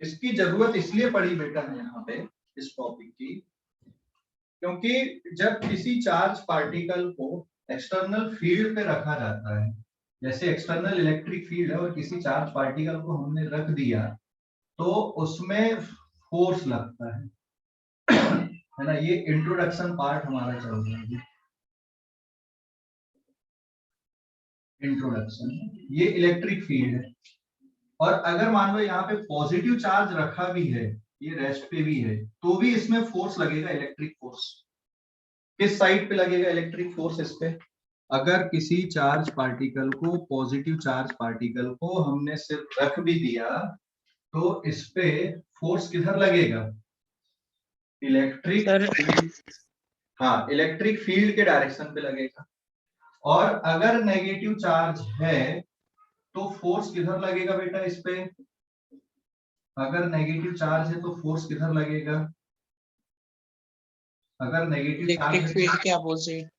इसकी जरूरत इसलिए पड़ी बेटा है यहाँ पे इस टॉपिक की, क्योंकि जब किसी चार्ज पार्टिकल को एक्सटर्नल फील्ड पे रखा जाता है, जैसे एक्सटर्नल इलेक्ट्रिक फील्ड है और किसी चार्ज पार्टिकल को हमने रख दिया, तो उसमें फोर्स लगता है ना। ये इंट्रोडक्शन पार्ट हमारा चल रहा है, इंट्रोडक्शन। ये इलेक्ट्रिक फील्ड है, और अगर मान लो यहाँ पे पॉजिटिव चार्ज रखा भी है, ये रेस्ट पे भी है, तो भी इसमें फोर्स लगेगा, इलेक्ट्रिक फोर्स। किस साइड पे लगेगा इलेक्ट्रिक फोर्स इस पे? अगर किसी चार्ज पार्टिकल को, पॉजिटिव चार्ज पार्टिकल को हमने सिर्फ रख भी दिया, तो इस पे फोर्स किधर लगेगा? इलेक्ट्रिक फील्ड, हाँ, इलेक्ट्रिक फील्ड के डायरेक्शन पे लगेगा। और अगर नेगेटिव चार्ज है तो फोर्स किधर लगेगा बेटा इस पे? अगर नेगेटिव चार्ज है तो फोर्स किधर लगेगा? अगर नेगेटिव चार्ज इलेक्ट्रिक फील्ड के अपोजिट।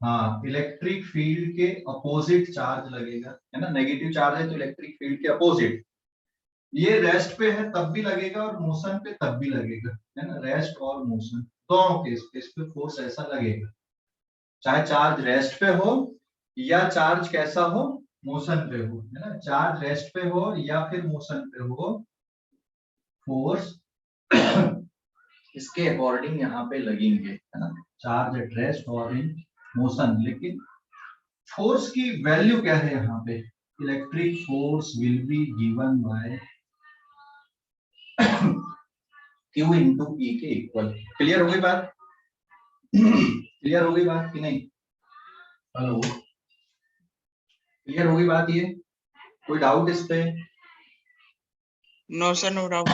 हाँ, इलेक्ट्रिक फील्ड के अपोजिट चार्ज लगेगा, है ना। नेगेटिव चार्ज है तो इलेक्ट्रिक फील्ड के अपोजिट। ये रेस्ट पे है तब भी लगेगा और मोशन पे तब भी लगेगा, है ना। रेस्ट और मोशन दोनों केस पे इस पे फोर्स ऐसा लगेगा, चाहे चार्ज रेस्ट पे हो या चार्ज कैसा हो, मोशन पे हो, है ना। चार्ज रेस्ट पे हो या फिर मोशन पे हो, फोर्स इसके अकॉर्डिंग यहाँ पे लगेंगे, है ना। चार्ज एट रेस्ट और इन मोशन। लेकिन फोर्स की वैल्यू क्या है यहाँ पे? Electric force will be given bye Q into E के इक्वल। क्लियर हो गई बात? क्लियर हो गई बात कि नहीं? हेलो, क्लियर हो गई बात? ये कोई डाउट इस पे? No sir, no doubt.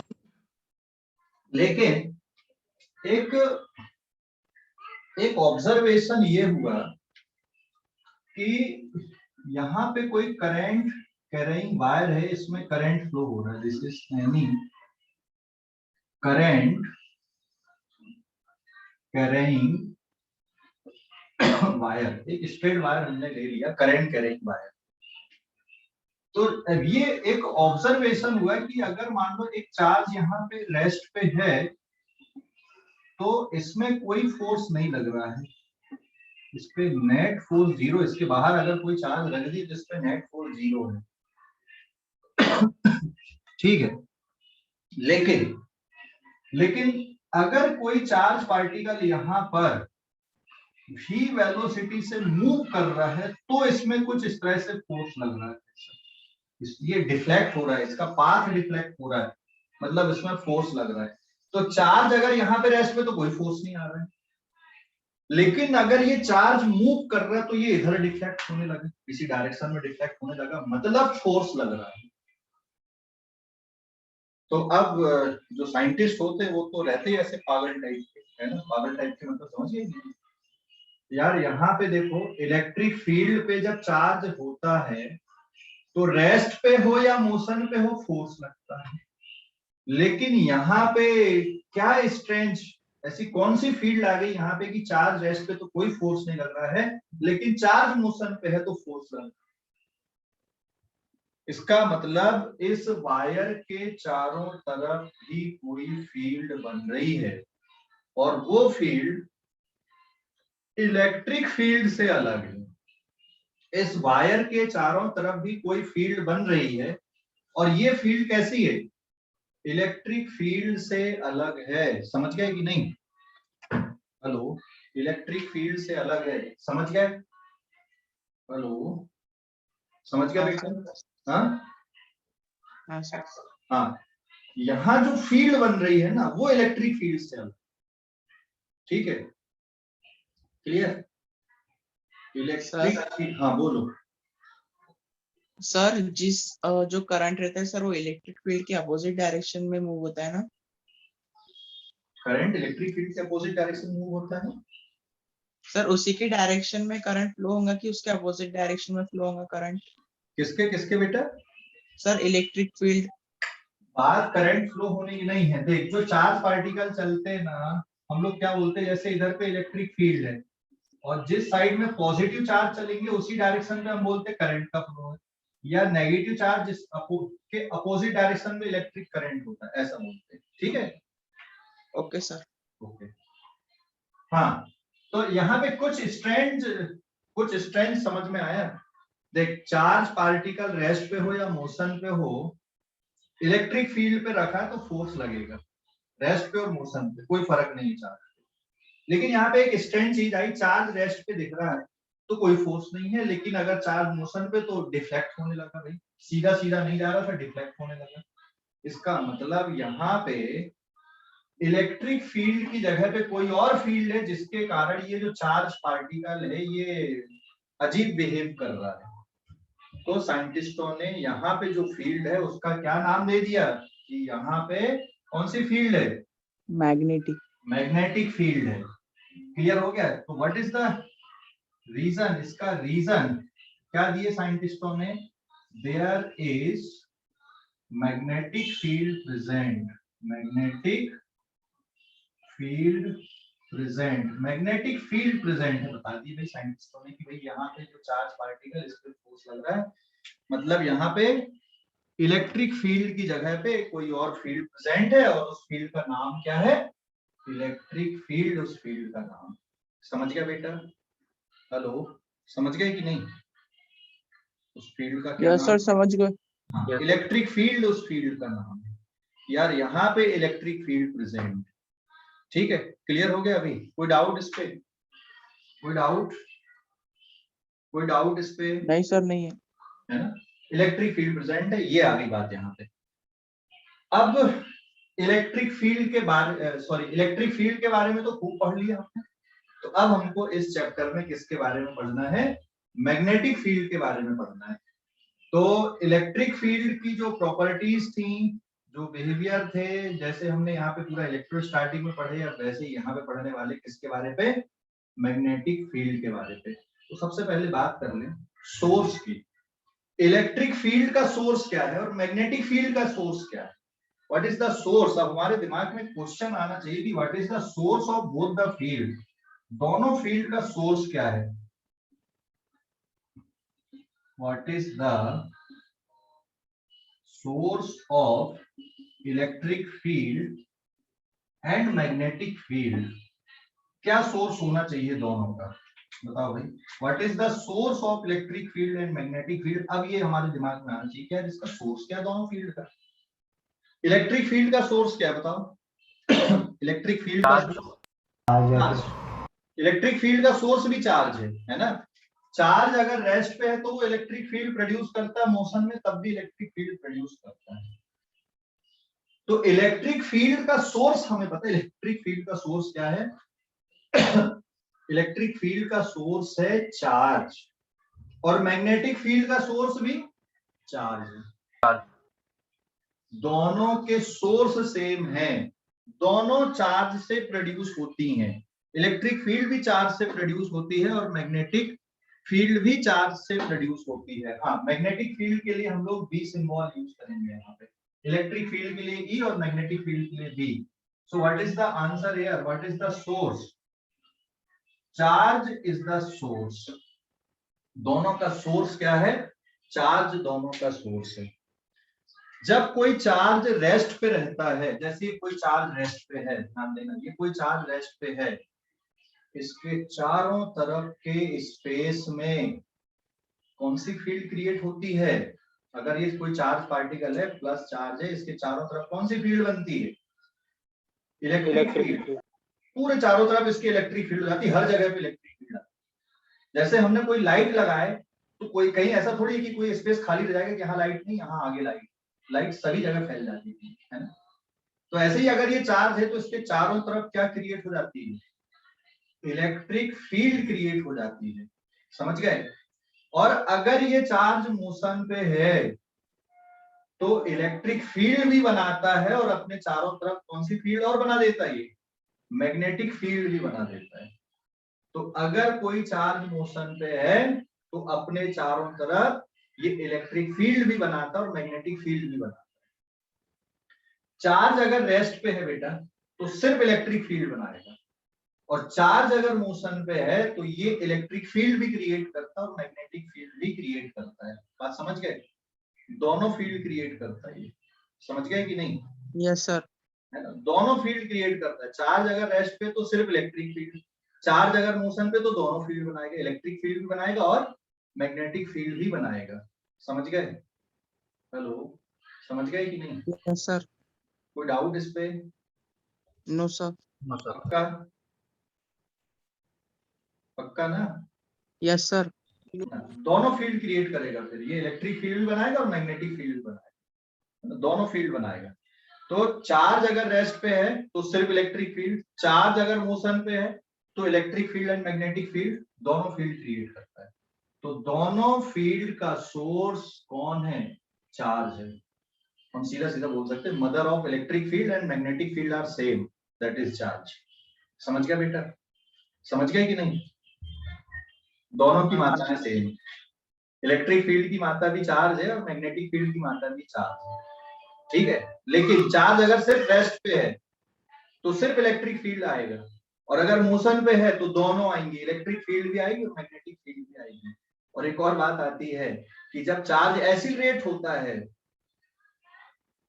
लेकिन एक ऑब्जर्वेशन ये हुआ कि यहाँ पे कोई करंट कैरिंग वायर है, इसमें करंट फ्लो हो रहा है। This is any current carrying wire, एक स्ट्रेट वायर हमने ले लिया, करंट कैरिंग वायर। तो ये एक ऑब्जर्वेशन हुआ कि अगर मान लो एक चार्ज यहाँ पे रेस्ट पे है, तो इसमें कोई फोर्स नहीं लग रहा है, इस पे नेट फोर्स जीरो। इसके बाहर अगर कोई चार्ज रख दी तो इस पे नेट फोर्स जीरो है, ठीक है। लेकिन अगर कोई चार्ज पार्टिकल यहाँ पर v वेलोसिटी से मूव कर रहा है, तो इसमें कुछ इस तरह से फोर्स लग रहा है, इसलिए डिफ्लेक्ट हो रहा है, इसका पाथ डिफ्लेक्ट हो रहा है, मतलब इसमें फोर्स लग रहा है। तो चार्ज अगर यहाँ पे रेस्ट पे तो कोई फोर्स नहीं आ रहा है, लेकिन अगर ये चार्ज मूव कर रहा है तो ये इधर डिफ्लेक्ट होने लगा, इसी डायरेक्शन में डिफ्लेक्ट होने लगा, मतलब फोर्स लग रहा है। तो अब जो साइंटिस्ट होते हैं वो तो रहते ही ऐसे पागल टाइप के, है ना। पागल टाइप के मतलब समझिए यार, यहाँ पे देखो, इलेक्ट्रिक फील्ड पे जब चार्ज होता है तो रेस्ट पे हो या मोशन पे हो फोर्स लगता है। लेकिन यहाँ पे क्या स्ट्रेंज, ऐसी कौन सी फील्ड आ गई यहाँ पे कि चार्ज रेस्ट पे तो कोई फोर्स नहीं लग रहा है, लेकिन चार्ज मोशन पे है तो फोर्स लग रहा है। इसका मतलब इस वायर के चारों तरफ भी कोई फील्ड बन रही है, और वो फील्ड इलेक्ट्रिक फील्ड से अलग है। इस वायर के चारों तरफ भी कोई फील्ड बन रही है, और ये फील्ड कैसी है? इलेक्ट्रिक फील्ड से अलग है। समझ गए कि नहीं? हेलो, इलेक्ट्रिक फील्ड से अलग है, समझ गए? हेलो, समझ गए बेटा? हाँ हाँ सर। हाँ, यहाँ जो फील्ड बन रही है ना, वो इलेक्ट्रिक फील्ड से अलग, ठीक है। क्लियर? इलेक्ट्रिक, हाँ बोलो सर, जिस जो करंट रहता है सर, वो इलेक्ट्रिक फील्ड के अपोजिट डायरेक्शन में मूव होता है ना? करंट इलेक्ट्रिक फील्ड के अपोजिट डायरेक्शन मूव होता है सर, उसी के डायरेक्शन में करंट फ्लो होगा कि उसके अपोजिट डायरेक्शन में फ्लो होगा करंट? किसके किसके बेटा? Sir, electric field. बात करंट फ्लो होने की नहीं है। देख, जो चार्ज पार्टिकल चलते हैं ना, हम लोग क्या बोलते हैं, जैसे इधर पे इलेक्ट्रिक फील्ड है और जिस साइड में पॉजिटिव चार्ज चलेंगे उसी डायरेक्शन में हम बोलते हैं करंट का फ्लो है। या नेगेटिव चार्ज के अपोजिट डायरेक्शन में इलेक्ट्रिक करंट होता है, ऐसा बोलते हैं। ठीक है, ओके सर। ओके। हाँ, तो यहाँ पे कुछ स्ट्रेंथ समझ में आया। देख, चार्ज पार्टिकल रेस्ट पे हो या मोशन पे हो, इलेक्ट्रिक फील्ड पे रखा है तो फोर्स लगेगा। रेस्ट पे और मोशन पे कोई फर्क नहीं चार्ज। लेकिन यहाँ पे एक स्ट्रेंथ चीज आई, चार्ज रेस्ट पे दिख रहा है तो कोई फोर्स नहीं है, लेकिन अगर चार्ज मोशन पे तो डिफ्लेक्ट होने लगा। भाई सीधा सीधा नहीं जा रहा था, डिफ्लेक्ट होने लगा। इसका मतलब यहाँ पे इलेक्ट्रिक फील्ड की जगह पे कोई और फील्ड है, जिसके कारण ये जो चार्ज पार्टिकल है ये अजीब बिहेव कर रहा है। तो साइंटिस्टों ने यहाँ पे जो फील्ड है उसका क्या नाम दे दिया कि यहाँ पे कौन सी फील्ड है? मैग्नेटिक फील्ड है। क्लियर हो गया? तो व्हाट इज द रीजन? इसका रीजन क्या दिए साइंटिस्टों ने? There is magnetic field present. Magnetic field present, magnetic field present है। बता दी भाई साइंटिस्टों ने कि भाई यहाँ पे जो चार्ज पार्टिकल इस पे फोर्स लग रहा है, मतलब यहाँ पे इलेक्ट्रिक फील्ड की जगह पे कोई और फील्ड प्रेजेंट है, और उस फील्ड का नाम क्या है? Electric field. उस फील्ड का नाम समझ गया बेटा? हेलो, समझ गए कि नहीं? उस फील्ड का क्या नाम? सर समझ गए। हाँ, इलेक्ट्रिक फील्ड उस फील्ड का नाम है यार। यहाँ पे इलेक्ट्रिक फील्ड प्रेजेंट। ठीक है, क्लियर हो गया? अभी कोई डाउट इस पे? कोई डाउट? कोई डाउट इस पे? नहीं सर, नहीं है। है ना, इलेक्ट्रिक फील्ड प्रेजेंट है, ये आ गई बात यहाँ पे। अब इलेक्ट्रिक फील्ड के बारे में तो खूब पढ़ लिया हमने। तो अब हमको इस चैप्टर में किसके बारे में पढ़ना है? मैग्नेटिक फील्ड के बारे में पढ़ना है। तो इलेक्ट्रिक फील्ड की जो प्रॉपर्टीज थी, जो बिहेवियर थे, जैसे हमने यहाँ पे पूरा इलेक्ट्रोस्टैटिक में पढ़े, अब वैसे ही यहाँ पे पढ़ने वाले किसके बारे पे? मैग्नेटिक फील्ड के बारे पे। तो सबसे पहले बात कर लें सोर्स की। इलेक्ट्रिक फील्ड का सोर्स क्या है और मैग्नेटिक फील्ड का सोर्स क्या है? What is the source? अब हमारे दिमाग में क्वेश्चन आना चाहिए कि what is the source of both the field. दोनों फील्ड का सोर्स क्या है? What is the source of electric field and magnetic field? क्या सोर्स होना चाहिए दोनों का? बताओ भाई, what is the source of electric field and magnetic field? अब ये हमारे दिमाग में आना चाहिए, क्या इसका सोर्स क्या है दोनों फील्ड का? इलेक्ट्रिक फील्ड का सोर्स क्या है बताओ? इलेक्ट्रिक फील्ड का चार्ज। इलेक्ट्रिक फील्ड का सोर्स भी चार्ज है ना? चार्ज अगर रेस्ट पे है तो वो इलेक्ट्रिक फील्ड प्रोड्यूस करता है, मोशन में तब भी इलेक्ट्रिक फील्ड प्रोड्यूस करता है। तो इलेक्ट्रिक फील्ड का सोर्स हमें पता है। इलेक्ट्रिक फील्ड का सोर्स क्या है? इलेक्ट्रिक फील्ड का सोर्स है चार्ज, और मैग्नेटिक फील्ड का सोर्स भी चार्ज है। दोनों के सोर्स सेम है, दोनों चार्ज से प्रोड्यूस होती हैं। इलेक्ट्रिक फील्ड भी चार्ज से प्रोड्यूस होती है और मैग्नेटिक फील्ड भी चार्ज से प्रोड्यूस होती है। हाँ, मैग्नेटिक फील्ड के लिए हम लोग बी सिंबल यूज करेंगे यहाँ पे। इलेक्ट्रिक फील्ड के लिए ई और मैग्नेटिक फील्ड के लिए B. So what is the answer here? What is the source? Charge is the source. दोनों का सोर्स क्या है? चार्ज दोनों का सोर्स है। जब कोई चार्ज रेस्ट पे रहता है, जैसे कोई चार्ज रेस्ट पे है, ध्यान देना, ये कोई चार्ज रेस्ट पे है, इसके चारों तरफ के स्पेस में कौन सी फील्ड क्रिएट होती है? अगर ये कोई चार्ज पार्टिकल है, प्लस चार्ज है, इसके चारों तरफ कौन सी फील्ड बनती है? Electric field. पूरे चारों तरफ इसकी इलेक्ट्रिक फील्ड जाती है, हर जगह पे इलेक्ट्रिक फील्ड आती है। जैसे हमने कोई लाइट लगाए तो कोई कहीं ऐसा थोड़ी है कि कोई स्पेस खाली रह जाएगा कि यहाँ लाइट नहीं, यहाँ आगे लाइट सभी जगह फैल जाती है ना? तो ऐसे ही अगर ये चार्ज है तो इसके चारों तरफ क्या क्रिएट हो जाती है? इलेक्ट्रिक फील्ड क्रिएट हो जाती है। समझ गए? और अगर ये चार्ज मोशन पे है तो इलेक्ट्रिक फील्ड भी बनाता है, और अपने चारों तरफ कौन सी फील्ड और बना देता है? ये मैग्नेटिक फील्ड भी बना देता है। तो अगर कोई चार्ज मोशन पे है तो अपने चारों तरफ ये इलेक्ट्रिक फील्ड भी बनाता है और मैग्नेटिक फील्ड भी बनाता है। चार्ज अगर रेस्ट पे है बेटा तो सिर्फ इलेक्ट्रिक फील्ड बनाएगा, और चार्ज अगर मोशन पे है तो ये इलेक्ट्रिक फील्ड भी क्रिएट करता है और मैग्नेटिक फील्ड भी क्रिएट करता है। बात समझ गए? दोनों फील्ड क्रिएट करता है ये, समझ गए कि नहीं? Yes sir. है ना, दोनों फील्ड क्रिएट करता है। चार्ज अगर रेस्ट पे तो सिर्फ इलेक्ट्रिक फील्ड, चार्ज अगर मोशन पे तो दोनों फील्ड बनाएगा, इलेक्ट्रिक फील्ड भी बनाएगा और मैग्नेटिक फील्ड भी बनाएगा। समझ गए? हेलो, समझ गए कि नहीं? Yes sir. कोई डाउट इस पे? No sir. पक्का? पक्का ना? Yes sir. दोनों फील्ड क्रिएट करेगा, फिर ये इलेक्ट्रिक फील्ड बनाएगा और मैग्नेटिक फील्ड बनाएगा, दोनों फील्ड बनाएगा। तो चार्ज अगर रेस्ट पे है तो सिर्फ इलेक्ट्रिक फील्ड, चार्ज अगर मोशन पे है तो electric field and magnetic field दोनों फील्ड क्रिएट करता है। तो दोनों फील्ड का सोर्स कौन है? चार्ज है। हम सीधा सीधा बोल सकते हैं mother of electric field and magnetic field are same, that is charge. समझ गया बेटा? समझ गए कि नहीं? दोनों की मात्रा है सेम, इलेक्ट्रिक फील्ड की मात्रा भी चार्ज है और मैग्नेटिक फील्ड की मात्रा भी चार्ज है, ठीक है। लेकिन चार्ज अगर सिर्फ रेस्ट पे है तो सिर्फ इलेक्ट्रिक फील्ड आएगा, और अगर मोशन पे है तो दोनों आएंगे, इलेक्ट्रिक फील्ड भी आएगी और मैग्नेटिक फील्ड भी आएगी। और एक और बात आती है कि जब चार्ज एक्सीलरेट होता है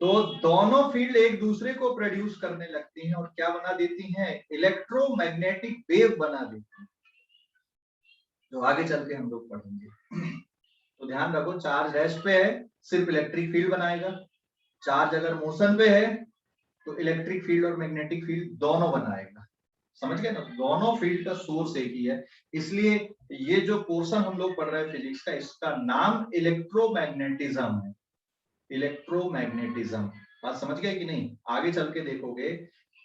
तो दोनों फील्ड एक दूसरे को प्रोड्यूस करने लगती हैं और क्या बना देती हैं? इलेक्ट्रोमैग्नेटिक वेव बना देती हैं, जो आगे चल के हम लोग पढ़ेंगे। तो ध्यान रखो, चार्ज रेस्ट पे है सिर्फ इलेक्ट्रिक फील्ड बनाएगा, चार्ज अगर मोशन पे है तो इलेक्ट्रिक फील्ड और मैग्नेटिक फील्ड दोनों बनाएगा। समझ गए ना? दोनों फील्ड का सोर्स एक ही है, इसलिए ये जो पोर्शन हम लोग पढ़ रहे हैं फिजिक्स का, इसका नाम इलेक्ट्रोमैग्नेटिज्म है। इलेक्ट्रोमैग्नेटिज्म, बात समझ गए कि नहीं? आगे चल के देखोगे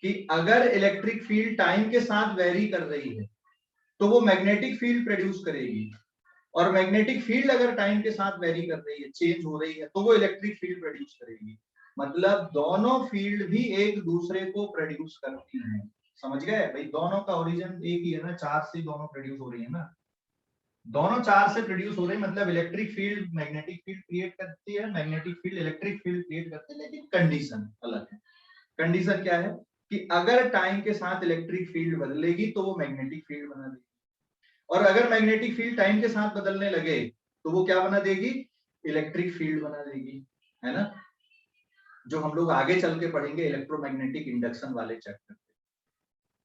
कि अगर इलेक्ट्रिक फील्ड टाइम के साथ वेरी कर रही है तो वो मैग्नेटिक फील्ड प्रोड्यूस करेगी, और मैग्नेटिक फील्ड अगर टाइम के साथ वेरी कर रही है, चेंज हो रही है, तो वो इलेक्ट्रिक फील्ड प्रोड्यूस करेगी। मतलब दोनों फील्ड भी एक दूसरे को प्रोड्यूस करती हैं। समझ गए भाई? दोनों का ओरिजिन एक ही है ना, चार्ज से दोनों प्रोड्यूस हो रही है ना, दोनों चार्ज से प्रोड्यूस हो रही है। मतलब electric field magnetic field create करती है, magnetic field electric field create करती है, लेकिन कंडीशन अलग है। कंडीशन क्या है कि अगर टाइम के साथ इलेक्ट्रिक फील्ड बदलेगी तो वो मैग्नेटिक फील्ड बना देगी, और अगर मैग्नेटिक फील्ड टाइम के साथ बदलने लगे तो वो क्या बना देगी? इलेक्ट्रिक फील्ड बना देगी, है ना, जो हम लोग आगे चल के पढ़ेंगे इलेक्ट्रोमैग्नेटिक इंडक्शन वाले चैप्टर में।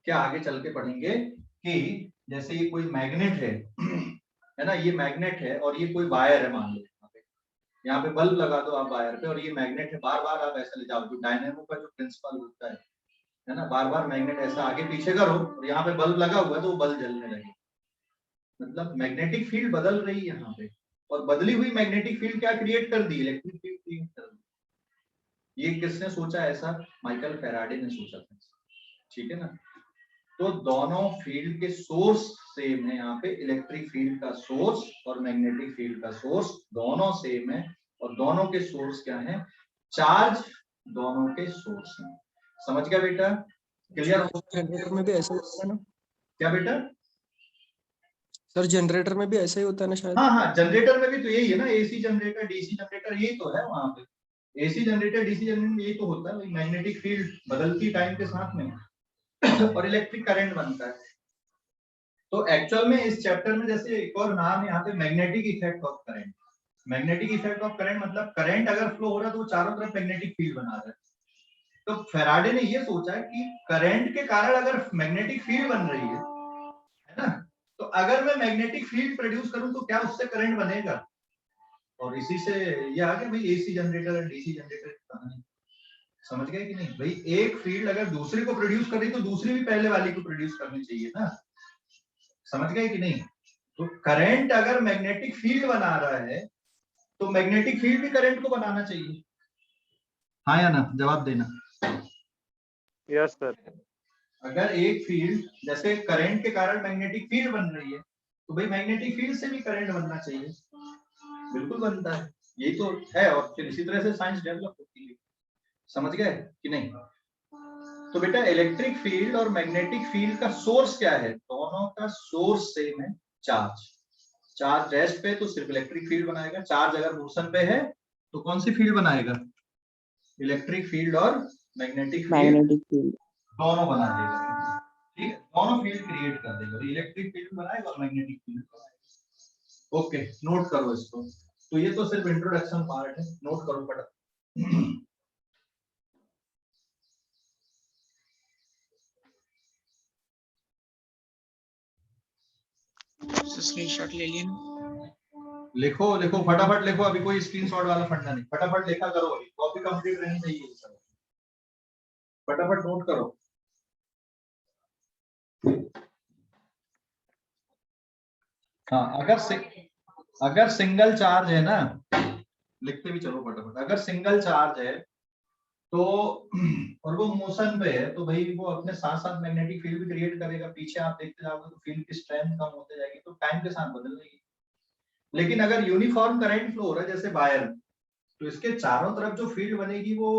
क्या आगे चल के पढ़ेंगे कि जैसे ये कोई मैग्नेट है ना, ये मैग्नेट है और ये कोई वायर है, मान लो यहाँ पे बल्ब लगा दो आप वायर पे, और ये मैग्नेट है, बार बार आप ऐसा ले जाओ, जो डायनेमो का जो प्रिंसिपल होता है ना, बार बार मैग्नेट ऐसा आगे पीछे करो और यहाँ पे बल्ब लगा हुआ है तो वो बल्ब जलने लगे। मतलब मैग्नेटिक फील्ड बदल रही है यहाँ पे, और बदली हुई मैग्नेटिक फील्ड क्या क्रिएट कर दी? इलेक्ट्रिक फील्ड क्रिएट कर दी। ये किसने सोचा ऐसा? माइकल फैराडे ने सोचा था, ठीक है ना। तो दोनों फील्ड के सोर्स सेम है, यहाँ पे इलेक्ट्रिक फील्ड का सोर्स और मैग्नेटिक फील्ड का सोर्स दोनों सेम है, और दोनों के सोर्स क्या है? चार्ज दोनों के सोर्स हैं। समझ गया बेटा? क्लियर? जनरेटर में भी ऐसा ही होता है ना? क्या बेटा? सर जनरेटर में भी ऐसा ही होता है ना शायद? हाँ हाँ, जनरेटर में भी तो यही है ना, एसी जनरेटर डीसी जनरेटर यही तो है वहां पे। एसी जनरेटर डीसी जनरेटर में यही तो होता है, मैग्नेटिक फील्ड बदलती टाइम के साथ में और इलेक्ट्रिक करंट बनता है। तो एक्चुअल में इस चैप्टर में जैसे एक और नाम है यहाँ पे, magnetic effect of current. Magnetic effect of current मतलब करंट अगर फ्लो हो रहा है तो वो चारों तरफ मैग्नेटिक फील्ड बना रहा है। तो फैराडे ने ये सोचा कि करंट के कारण अगर मैग्नेटिक फील्ड बन रही है ना, तो अगर मैं मैग्नेटिक फील्ड प्रोड्यूस करूं तो क्या उससे करंट बनेगा? और इसी से ये आ गया भाई एसी जनरेटर और डीसी जनरेटर की कहानी। समझ गए कि नहीं भाई? एक फील्ड अगर दूसरे को प्रोड्यूस कर रही तो दूसरी भी पहले वाली को प्रोड्यूस करनी चाहिए ना। समझ गए कि नहीं? तो करंट अगर मैग्नेटिक फील्ड बना रहा है तो मैग्नेटिक फील्ड भी करंट को बनाना चाहिए, हाँ या ना? जवाब देना। Yes sir. अगर एक फील्ड जैसे करंट के कारण मैग्नेटिक फील्ड बन रही है तो भाई मैग्नेटिक फील्ड से भी करंट बनना चाहिए। बिल्कुल बनता है, यही तो है, और फिर इसी तरह से साइंस डेवलप होती है। समझ गए कि नहीं? तो बेटा इलेक्ट्रिक फील्ड और मैग्नेटिक फील्ड का सोर्स क्या है? दोनों का सोर्स सेम है, चार्ज। चार्ज रेस्ट पे तो सिर्फ इलेक्ट्रिक फील्ड बनाएगा, चार्ज अगर मोशन पे है तो कौन सी फील्ड बनाएगा? इलेक्ट्रिक फील्ड और मैग्नेटिक फील्ड फील्ड दोनों बना देगा, ठीक है, दोनों फील्ड क्रिएट कर देगा, इलेक्ट्रिक फील्ड बनाएगा और मैग्नेटिक फील्ड बनाएगा। ओके, नोट करो इसको। तो ये तो सिर्फ इंट्रोडक्शन पार्ट है, नोट करो फटाफट। स्क्रीनशॉट ले लिया ना? लिखो लिखो फटाफट लिखो, अभी कोई स्क्रीनशॉट वाला फंडा नहीं, फटाफट लिखा करो, अभी कॉपी कंप्लीट रहनी चाहिए सब, फटाफट नोट करो। हाँ, अगर सिंगल चार्ज है ना, लिखते भी चलो फटाफट, अगर सिंगल चार्ज है तो और वो मोशन पे है, तो भाई वो अपने साथ साथ मैग्नेटिक फील्ड भी क्रिएट करेगा। पीछे आप देखते जाओगे तो फील्ड की स्ट्रेंथ कम होते जाएगी, तो टाइम के साथ बदल जाएगी। लेकिन अगर यूनिफॉर्म करंट फ्लो हो रहा है जैसे वायर, तो इसके चारों तरफ जो फील्ड बनेगी वो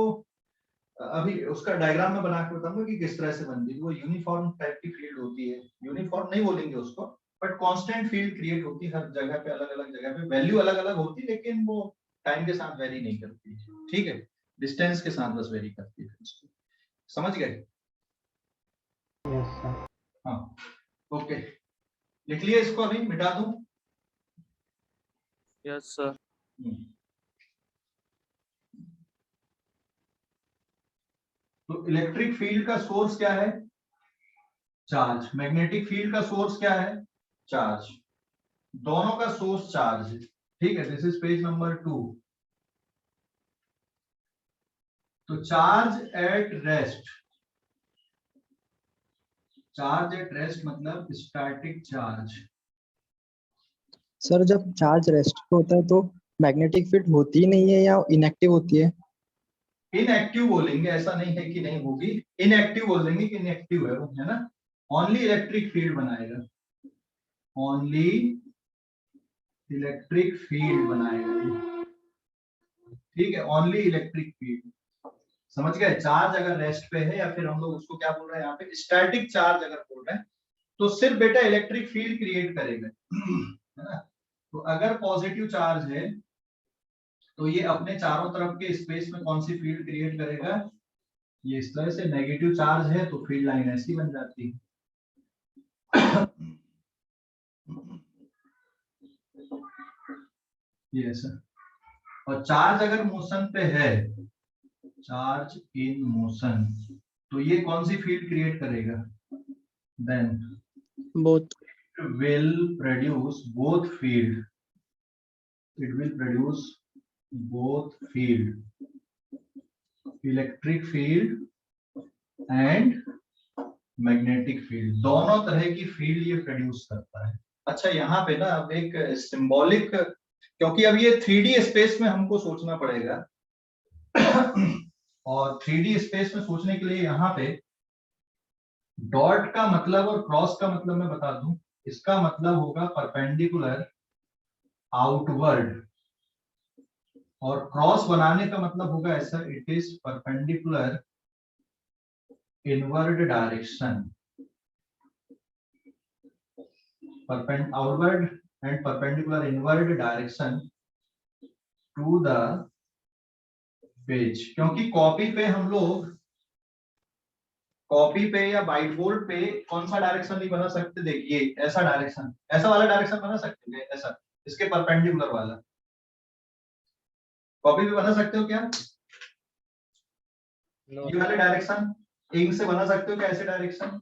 अभी उसका डायग्राम में बना के बताऊंगा कि किस तरह से बनती है। वो यूनिफॉर्म टाइप की फील्ड होती है, यूनिफॉर्म नहीं बोलेंगे उसको, बट कांस्टेंट फील्ड क्रिएट होती है हर जगह पे, अलग अलग जगह पे वैल्यू अलग अलग होती है, लेकिन वो टाइम के साथ वेरी नहीं करती। ठीक है, डिस्टेंस के साथ बस वेरी करती है। समझ गए? Yes sir. हाँ, ओके, लिख लिया इसको, अभी मिटा दूं? Yes sir. तो इलेक्ट्रिक फील्ड का सोर्स क्या है? चार्ज। मैग्नेटिक फील्ड का सोर्स क्या है? चार्ज। दोनों का सोर्स चार्ज है। ठीक है, दिस इज पेज नंबर 2। तो charge at rest, charge at rest मतलब स्टैटिक चार्ज। सर जब चार्ज रेस्ट पे होता है तो मैग्नेटिक फील्ड होती ही नहीं है या इनएक्टिव होती है? इनएक्टिव बोलेंगे, ऐसा नहीं है कि नहीं होगी, इनएक्टिव बोल देंगे कि इनएक्टिव है वो, है ना। ओनली इलेक्ट्रिक फील्ड बनाएगा, ओनली इलेक्ट्रिक फील्ड बनाएगा। ठीक है, ओनली इलेक्ट्रिक फील्ड। समझ गए? चार्ज अगर रेस्ट पे है, या फिर हम लोग उसको क्या बोल रहे हैं यहाँ पे, स्टैटिक चार्ज अगर बोल रहे हैं, तो सिर्फ बेटा इलेक्ट्रिक फील्ड क्रिएट करेगा, है ना। तो अगर पॉजिटिव चार्ज है तो ये अपने चारों तरफ के स्पेस में कौन सी फील्ड क्रिएट करेगा? ये इस तरह से। नेगेटिव चार्ज है तो फील्ड लाइन ऐसी बन जाती है। ये सर। और चार्ज अगर मोशन पे है, चार्ज इन मोशन, तो ये कौन सी फील्ड क्रिएट करेगा? Then both. will produce both field, it will produce both field, electric field and magnetic field, दोनों तरह की फील्ड ये प्रोड्यूस करता है। अच्छा, यहाँ पे ना अब एक सिंबॉलिक, क्योंकि अब ये 3D स्पेस में हमको सोचना पड़ेगा, और 3D स्पेस में सोचने के लिए यहाँ पे डॉट का मतलब और क्रॉस का मतलब मैं बता दूं। इसका मतलब होगा परपेंडिकुलर आउटवर्ड, और क्रॉस बनाने का मतलब होगा ऐसा, it is perpendicular inward direction, outward and perpendicular inward direction to the page. क्योंकि कॉपी पे हम लोग, कॉपी पे या व्हाइट बोर्ड पे कौन सा डायरेक्शन नहीं बना सकते? देखिए ऐसा डायरेक्शन, ऐसा वाला डायरेक्शन बना सकते हैं, ऐसा इसके परपेंडिकुलर वाला कॉपी पे बना सकते हो क्या? ये वाले डायरेक्शन इंक से बना सकते हो क्या? ऐसे डायरेक्शन,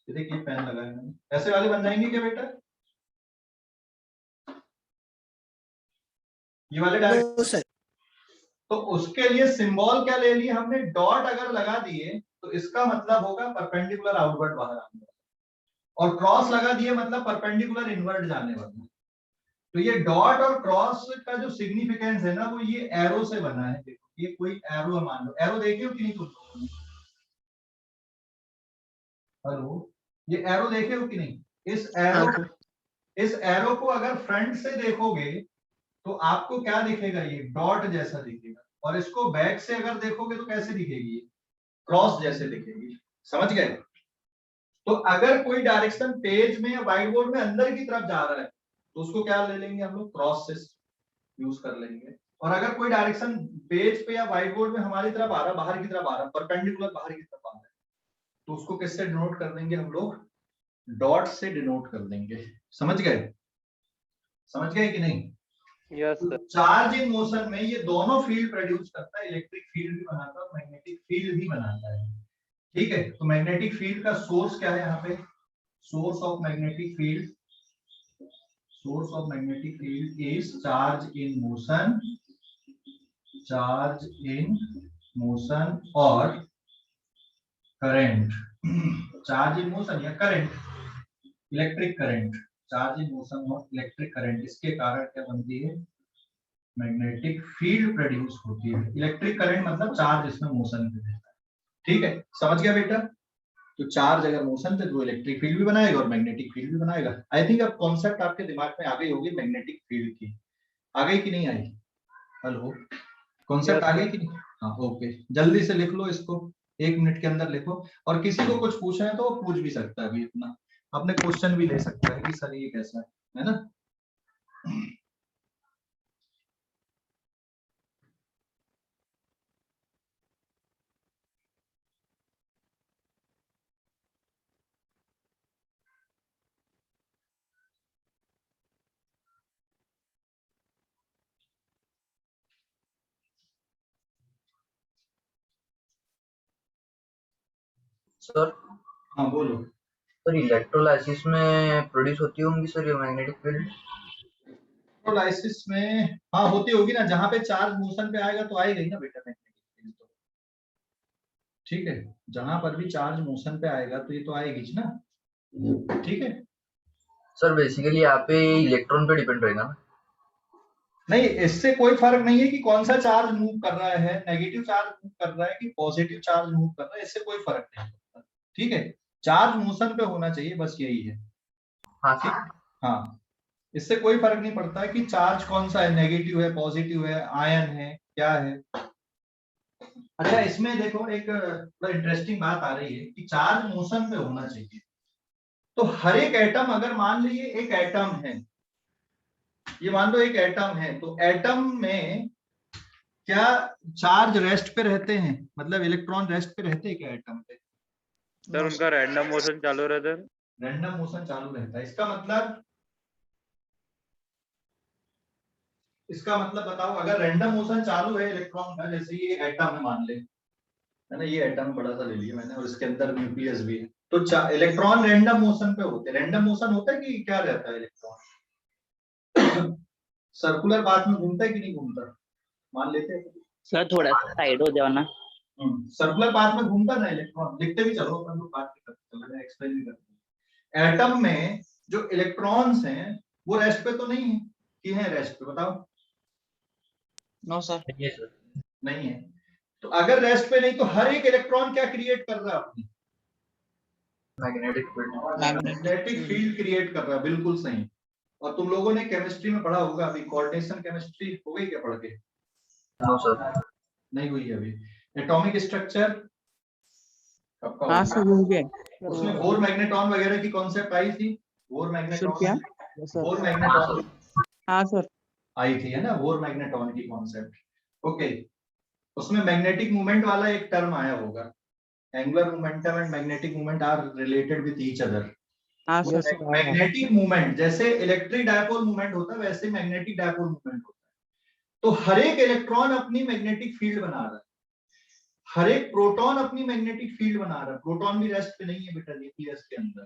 देखिए पेन लगाया मैंने, ऐसे वाले बन जाएंगे क्या बेटा? ये वाले डायरेक्शन। तो उसके लिए सिंबल क्या ले लिए हमने? डॉट अगर लगा दिए तो इसका मतलब होगा परपेंडिकुलर आउटवर्ड बाहर आने वाला, और क्रॉस लगा दिए मतलब परपेंडिकुलर इनवर्ड जाने वाला। तो ये डॉट और क्रॉस का जो सिग्निफिकेंस है ना, वो ये एरो से बना है। देखो ये कोई एरो है, मान लो एरो देखे हो कि नहीं तुम लोगों ने? हेलो, ये एरो देखे हो कि नहीं? इस एरो को अगर फ्रंट से देखोगे तो आपको क्या दिखेगा? ये डॉट जैसा दिखेगा, और इसको बैक से अगर देखोगे तो कैसे दिखेगी? क्रॉस जैसे दिखेगी। समझ गए? तो अगर कोई डायरेक्शन पेज में या व्हाइट बोर्ड में अंदर की तरफ जा रहा है तो उसको क्या ले लेंगे हम लोग? क्रॉस से यूज कर लेंगे। और अगर कोई डायरेक्शन पेज पे या व्हाइट बोर्ड में हमारी तरफ आ रहा है, बाहर की तरफ आ रहा है, परपेंडिकुलर बाहर की तरफ आ रहा है, तो उसको किससे डिनोट कर देंगे हम लोग? डॉट से डिनोट कर देंगे। समझ गए? समझ गए कि नहीं? यस तो सर। चार्ज इन मोशन में ये दोनों फील्ड प्रोड्यूस करता है, इलेक्ट्रिक फील्ड भी बनाता है और मैग्नेटिक फील्ड भी बनाता है। ठीक है, तो मैग्नेटिक फील्ड का सोर्स क्या है यहाँ पे? Source of magnetic field, source of magnetic field is charge in motion, charge in motion और करंट। चार्ज इन मोशन या current, electric current, charge in motion और इलेक्ट्रिक करंट, इसके कारण क्या बनती है? मैग्नेटिक फील्ड प्रोड्यूस होती है। इलेक्ट्रिक करंट मतलब चार्ज इसमें मोशन पे रहता है। ठीक है, समझ गया बेटा? तो चार्ज अगर मोशन पे तो इलेक्ट्रिक फील्ड भी बनाएगा और मैग्नेटिक फील्ड भी बनाएगा। आई थिंक अब कॉन्सेप्ट आपके दिमाग में आ गई होगी मैग्नेटिक फील्ड की। आ गई कि नहीं आई? हेलो, कॉन्सेप्ट आ गई कि नहीं? हाँ ओके, जल्दी से लिख लो इसको, 1 मिनट के अंदर लिखो। और किसी को कुछ पूछना है तो वो पूछ भी सकता है अभी, इतना अपने क्वेश्चन भी ले सकता है कि सर ये कैसा है ना? सर हाँ बोलो। सर इलेक्ट्रोलाइसिस में प्रोड्यूस होती होंगी सर ये मैग्नेटिक फील्ड? इलेक्ट्रोलाइसिस में हाँ होती होगी ना, जहां पे चार्ज मोशन पे आएगा तो आएगा ही ना बेटा मैग्नेटिक फील्ड तो। ठीक है, जहां पर भी चार्ज मोशन पे आएगा तो ये तो आएगी ना। ठीक है सर बेसिकली यहाँ पे इलेक्ट्रॉन पे डिपेंड रहेगा ना? नहीं, इससे कोई फर्क नहीं है कि कौन सा चार्ज मूव कर रहा है, नेगेटिव चार्ज मूव कर रहा है कि पॉजिटिव चार्ज मूव कर रहा है, इससे कोई फर्क नहीं पड़ता। ठीक है, चार्ज मोशन पे होना चाहिए, बस यही है। हाँ ठीक, सर। हाँ, इससे कोई फर्क नहीं पड़ता है कि चार्ज कौन सा है, नेगेटिव है, पॉजिटिव है, आयन है, क्या है। अच्छा, इसमें देखो एक बड़ा इंटरेस्टिंग बात आ रही है कि चार्ज मोशन पे होना चाहिए। तो हर एक एटम, अगर मान लीजिए एक एटम है, ये मान लो एक एटम है, तो एटम में क्या चार्ज रेस्ट पे रहते हैं? मतलब इलेक्ट्रॉन रेस्ट पे रहते हैं क्या एटम पे? सर उनका रैंडम मोशन चालू रहता है। रैंडम मोशन चालू रहता है। इसका मतलब बताओ, अगर रैंडम मोशन चालू है इलेक्ट्रॉन का, जैसे ये एटम है मान ले, है ना, ये एटम बड़ा सा ले लिया मैंने और इसके अंदर न्यूक्लियस भी है, तो इलेक्ट्रॉन रैंडम मोशन पे होते हैं। रैंडम मोशन होता है कि क्या रहता है इलेक्ट्रॉन? सर्कुलर पाथ में घूमता है कि नहीं घूमता? मान लेते हैं सर थोड़ा सा साइड हो जाओ ना। सर्कुलर पाथ में घूमता ना इलेक्ट्रॉन। लिखते भी चलो, अपन लोग बात भी करते चलो, एक्सप्लेन भी करते हैं। एटम में जो इलेक्ट्रॉन्स हैं वो रेस्ट पे तो नहीं है कि है रेस्ट पे? बताओ। No sir. ये सर नहीं है। तो अगर रेस्ट पे नहीं तो हर एक इलेक्ट्रॉन क्या क्रिएट कर रहा है अपनी? Magnetic field. Magnetic field create कर रहा है, बिल्कुल सही। और तुम लोगों ने केमिस्ट्री में पढ़ा होगा, अभी कोऑर्डिनेशन केमिस्ट्री हो गई क्या पढ़ के? No sir. नहीं हुई है अभी। एटॉमिक स्ट्रक्चर कब का हाँ सर हो गया। उसमें बोर मैग्नेटॉन वगैरह की कॉन्सेप्ट आई थी। बोर सर क्या? मैग्नेटॉन, बोर मैग्नेटॉन हाँ सर। आई थी, है ना, बोर मैग्नेटॉन की कॉन्सेप्ट। ओके, उसमें मैग्नेटिक मूवमेंट वाला एक टर्म आया होगा। Angular momentum and magnetic movement are related with each other. हाँ सर। मैग्नेटिक मूवमेंट जैसे इलेक्ट्रिक डायपोल मूवमेंट होता है, वैसे मैग्नेटिक डायपोल मूवमेंट होता है। तो हर एक इलेक्ट्रॉन अपनी मैग्नेटिक फील्ड बना रहा है, हर एक प्रोटॉन अपनी मैग्नेटिक फील्ड बना रहा है। प्रोटॉन भी रेस्ट पे नहीं है बेटा, न्यूक्लियस के अंदर।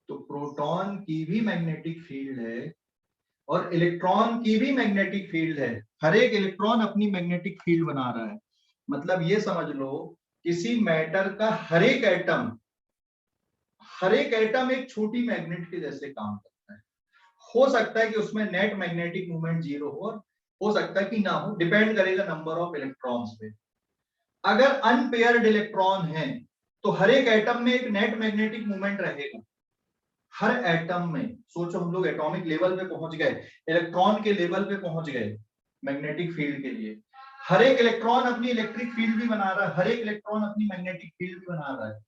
तो प्रोटॉन की भी मैग्नेटिक फील्ड है और इलेक्ट्रॉन की भी मैग्नेटिक फील्ड है। हर एक इलेक्ट्रॉन अपनी मैग्नेटिक फील्ड बना रहा है। मतलब ये समझ लो, किसी मैटर का हर एक एटम एक छोटी मैग्नेट के जैसे काम करता है। हो सकता है कि उसमें नेट मैग्नेटिक मूवमेंट 0 हो सकता है कि ना हो, डिपेंड करेगा नंबर ऑफ इलेक्ट्रॉन्स पे। अगर अनपेयर्ड इलेक्ट्रॉन है तो हर एक एटम में एक नेट मैग्नेटिक मूवमेंट रहेगा, हर एटम में। सोचो, हम लोग एटॉमिक लेवल पे पहुंच गए, इलेक्ट्रॉन के लेवल पे पहुंच गए मैग्नेटिक फील्ड के लिए। हर एक इलेक्ट्रॉन अपनी इलेक्ट्रिक फील्ड भी बना रहा है, हर एक इलेक्ट्रॉन अपनी मैग्नेटिक फील्ड भी बना रहा है।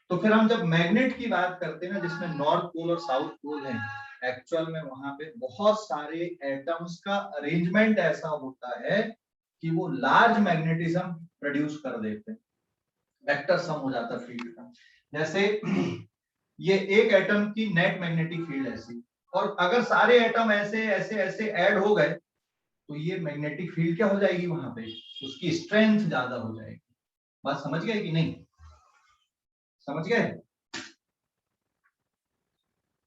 तो फिर हम जब मैग्नेट की बात करते हैं ना, जिसमें नॉर्थ पोल और साउथ पोल है, एक्चुअल में वहां पे बहुत सारे एटम्स का अरेंजमेंट ऐसा होता है कि वो लार्ज मैग्नेटिज्म प्रोड्यूस कर देते हैं। वेक्टर सम हो जाता है फील्ड का। जैसे ये एक एटम की नेट मैग्नेटिक फील्ड ऐसी, और अगर सारे एटम ऐसे ऐसे ऐसे ऐड हो गए तो ये मैग्नेटिक फील्ड क्या हो जाएगी, वहां पे उसकी स्ट्रेंथ ज्यादा हो जाएगी। बात समझ गए कि नहीं? समझ गए?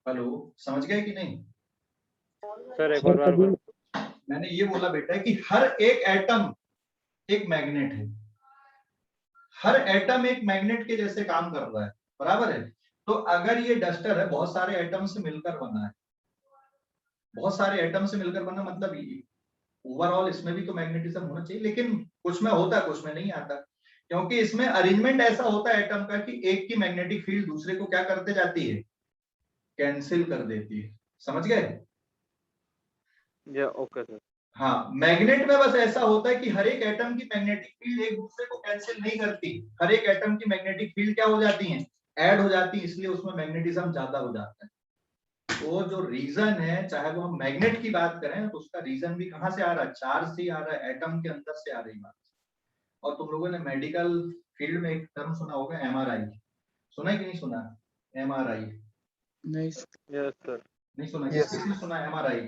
हेलो, समझ गए कि नहीं? सर एक सर और बार कभी बोल। मैंने ये बोला बेटा कि हर एक एटम एक मैग्नेट है, हर एटम एक मैग्नेट के जैसे काम कर रहा है, बराबर है। तो अगर ये डस्टर है, बहुत सारे एटम से मिलकर बना है, बहुत सारे एटम से मिलकर बना, मतलब ये ओवरऑल इसमें भी तो मैग्नेटिज्म होना चाहिए, लेकिन कुछ में होता है कुछ में नहीं आता, क्योंकि इसमें अरेंजमेंट ऐसा होता है एटम का कि एक की मैग्नेटिक फील्ड दूसरे को क्या करते जाती है, कैंसिल कर देती है। समझ गए? या ओके सर। हाँ, मैग्नेट में बस ऐसा होता है कि हर एक एटम की मैग्नेटिक फील्ड एक दूसरे को कैंसिल नहीं करती, हर एक एटम की मैग्नेटिक फील्ड क्या हो जाती है, ऐड हो जाती है, इसलिए उसमें मैग्नेटिज्म ज्यादा हो जाता है। वो जो रीजन है, चाहे वो हम मैग्नेट की बात करें तो उसका रीजन भी कहां से आ रहा है, चार्ज से आ रहा है, एटम के अंदर से आ रही बात। और तुम लोगों ने मेडिकल फील्ड में एक टर्म सुना होगा, एमआरआई, सुना है कि नहीं सुना? एमआरआई नहीं यस सर। नहीं सुना? किसने सुना एमआरआई?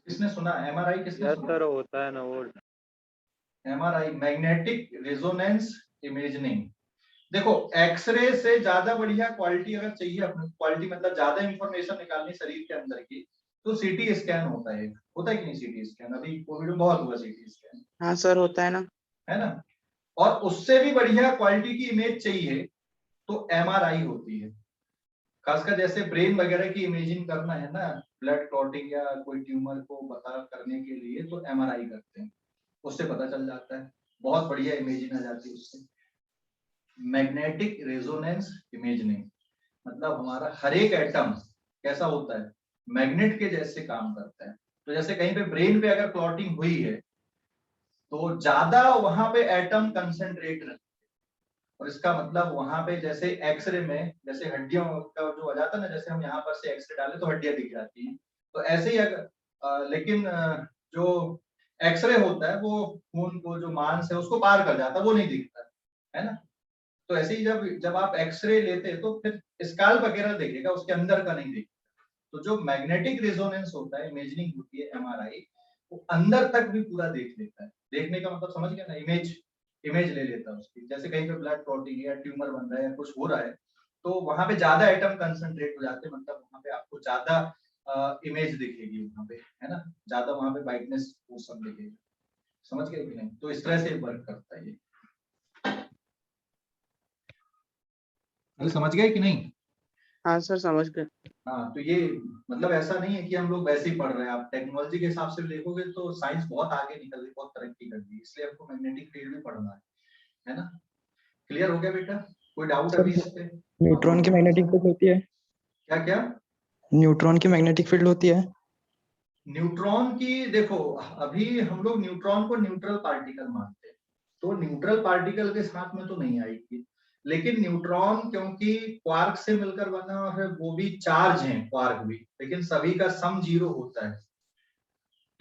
किसने सुना एमआरआई? किसने यस सुना सर, होता है ना वो। एमआरआई? Magnetic resonance imaging. देखो, एक्सरे से ज्यादा बढ़िया क्वालिटी अगर चाहिए अपने, क्वालिटी मतलब ज्यादा इंफॉर्मेशन निकालनी शरीर के अंदर की, तो सीटी स्कैन होता है कि नहीं? सीटी स्कैन अभी कोविड में बहुत हुआ, सीटी स्कैन, हाँ सर होता है ना। है ना? और उससे भी बढ़िया क्वालिटी की इमेज चाहिए तो एमआरआई होती है। खासकर जैसे ब्रेन वगैरह की इमेजिंग करना है ना, ब्लड क्लॉटिंग या कोई ट्यूमर को पता करने के लिए, तो एमआरआई करते हैं, उससे पता चल जाता है, बहुत बढ़िया इमेजिंग आ जाती है उससे। मैग्नेटिक रेजोनेंस इमेजिंग मतलब हमारा हर एक एटम कैसा होता है, मैग्नेट के जैसे काम करता है। तो जैसे कहीं पे ब्रेन पे अगर क्लॉटिंग हुई है तो ज्यादा वहां पे एटम कंसंट्रेट रहते हैं, और इसका मतलब वहां पे जैसे एक्सरे में जैसे हड्डियों का जो आ जाता है ना, जैसे हम यहाँ पर से एक्सरे डाले तो हड्डियां दिख जाती हैं, तो ऐसे ही अगर लेकिन जो एक्सरे होता है वो खून को जो मांस है उसको पार कर जाता है, वो नहीं दिखता है ना। तो ऐसे ही जब जब आप एक्सरे लेते हैं तो फिर स्काल्प वगैरह देखेगा, उसके अंदर का नहीं देखेगा। तो जो मैग्नेटिक रेजोनेंस होता है, इमेजिंग होती है एमआरआई, वो अंदर तक भी पूरा देख लेता है। देखने का मतलब समझ गया ना, इमेज ले लेता है उसकी। जैसे कहीं पे ब्लड क्लॉटिंग या ट्यूमर बन रहा है या कुछ हो रहा है, तो वहां पे ज्यादा एटम कंसंट्रेट हो जाते हैं, मतलब वहां पे आपको ज्यादा इमेज दिखेगी वहां पे, है ना, ज्यादा वहां पे ब्राइटनेस वो सब दिखेगा। समझ गए कि नहीं? तो इस तरह से वर्क करता है ये। समझ गए कि नहीं? हाँ सर समझ गए। हाँ, तो ये मतलब ऐसा नहीं है कि हम लोग वैसे ही पढ़ रहे हैं। आप टेक्नोलॉजी के हिसाब से देखोगे तो साइंस बहुत आगे निकल रही, बहुत तरक्की कर रही है, इसलिए आपको मैग्नेटिक फील्ड भी पढ़ना है ना? क्लियर हो गया बेटा? कोई डाउट सर अभी इस पे? न्यूट्रॉन की मैग्नेटिक फील्ड होती है, क्या क्या? न्यूट्रॉन की मैग्नेटिक फील्ड होती है। न्यूट्रॉन की देखो, अभी हम लोग न्यूट्रॉन को न्यूट्रल पार्टिकल मानते हैं, तो न्यूट्रल पार्टिकल के साथ में तो नहीं आएगी, लेकिन न्यूट्रॉन क्योंकि क्वार्क से मिलकर बना और है, वो भी चार्ज है क्वार्क भी, लेकिन सभी का सम 0 होता है।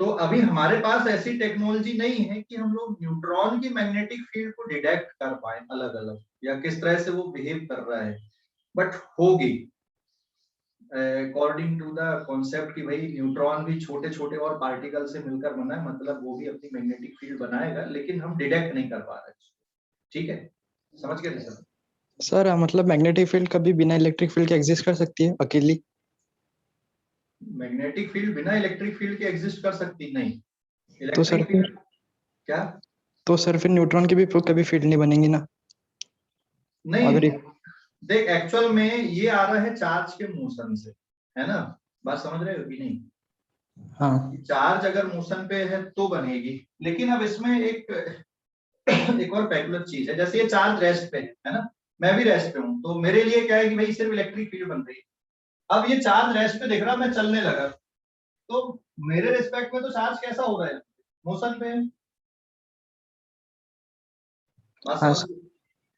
तो अभी हमारे पास ऐसी टेक्नोलॉजी नहीं है कि हम लोग न्यूट्रॉन की मैग्नेटिक फील्ड को डिटेक्ट कर पाए अलग अलग, या किस तरह से वो बिहेव कर रहा है, बट होगी अकॉर्डिंग टू द कॉन्सेप्ट कि भाई न्यूट्रॉन भी छोटे छोटे और पार्टिकल से मिलकर बना है, मतलब वो भी अपनी मैग्नेटिक फील्ड बनाएगा, लेकिन हम डिटेक्ट नहीं कर पा रहे। ठीक है, समझ गए सर? सर मतलब मैग्नेटिक फील्ड कभी बिना इलेक्ट्रिक फील्ड के एग्जिस्ट कर सकती है अकेली? मैग्नेटिक फील्ड बिना इलेक्ट्रिक फील्ड के एग्जिस्ट कर सकती नहीं। तो सर इलेक्ट्रिक फील्ड क्या? तो सर फिर न्यूट्रॉन की भी कभी फील्ड नहीं बनेंगी ना? नहीं, अगर देख एक्चुअल में ये आ रहा है चार्ज के मोशन से, है ना? बात समझ रहे हो कि नहीं? हाँ चार्ज अगर मोशन पे है तो बनेगी, लेकिन अब इसमें एक और पेकुलर चीज है। जैसे ये चार्ज रेस्ट पे है ना, मैं भी रेस्ट पे हूँ, तो मेरे लिए क्या है कि भाई सिर्फ इलेक्ट्रिक फील्ड बन रही है। अब ये चार्ज रेस्ट पे दिख रहा, मैं चलने लगा, तो मेरे रिस्पेक्ट में तो चार्ज कैसा हो रहा है, मोशन पे है। बात हाँ समझ?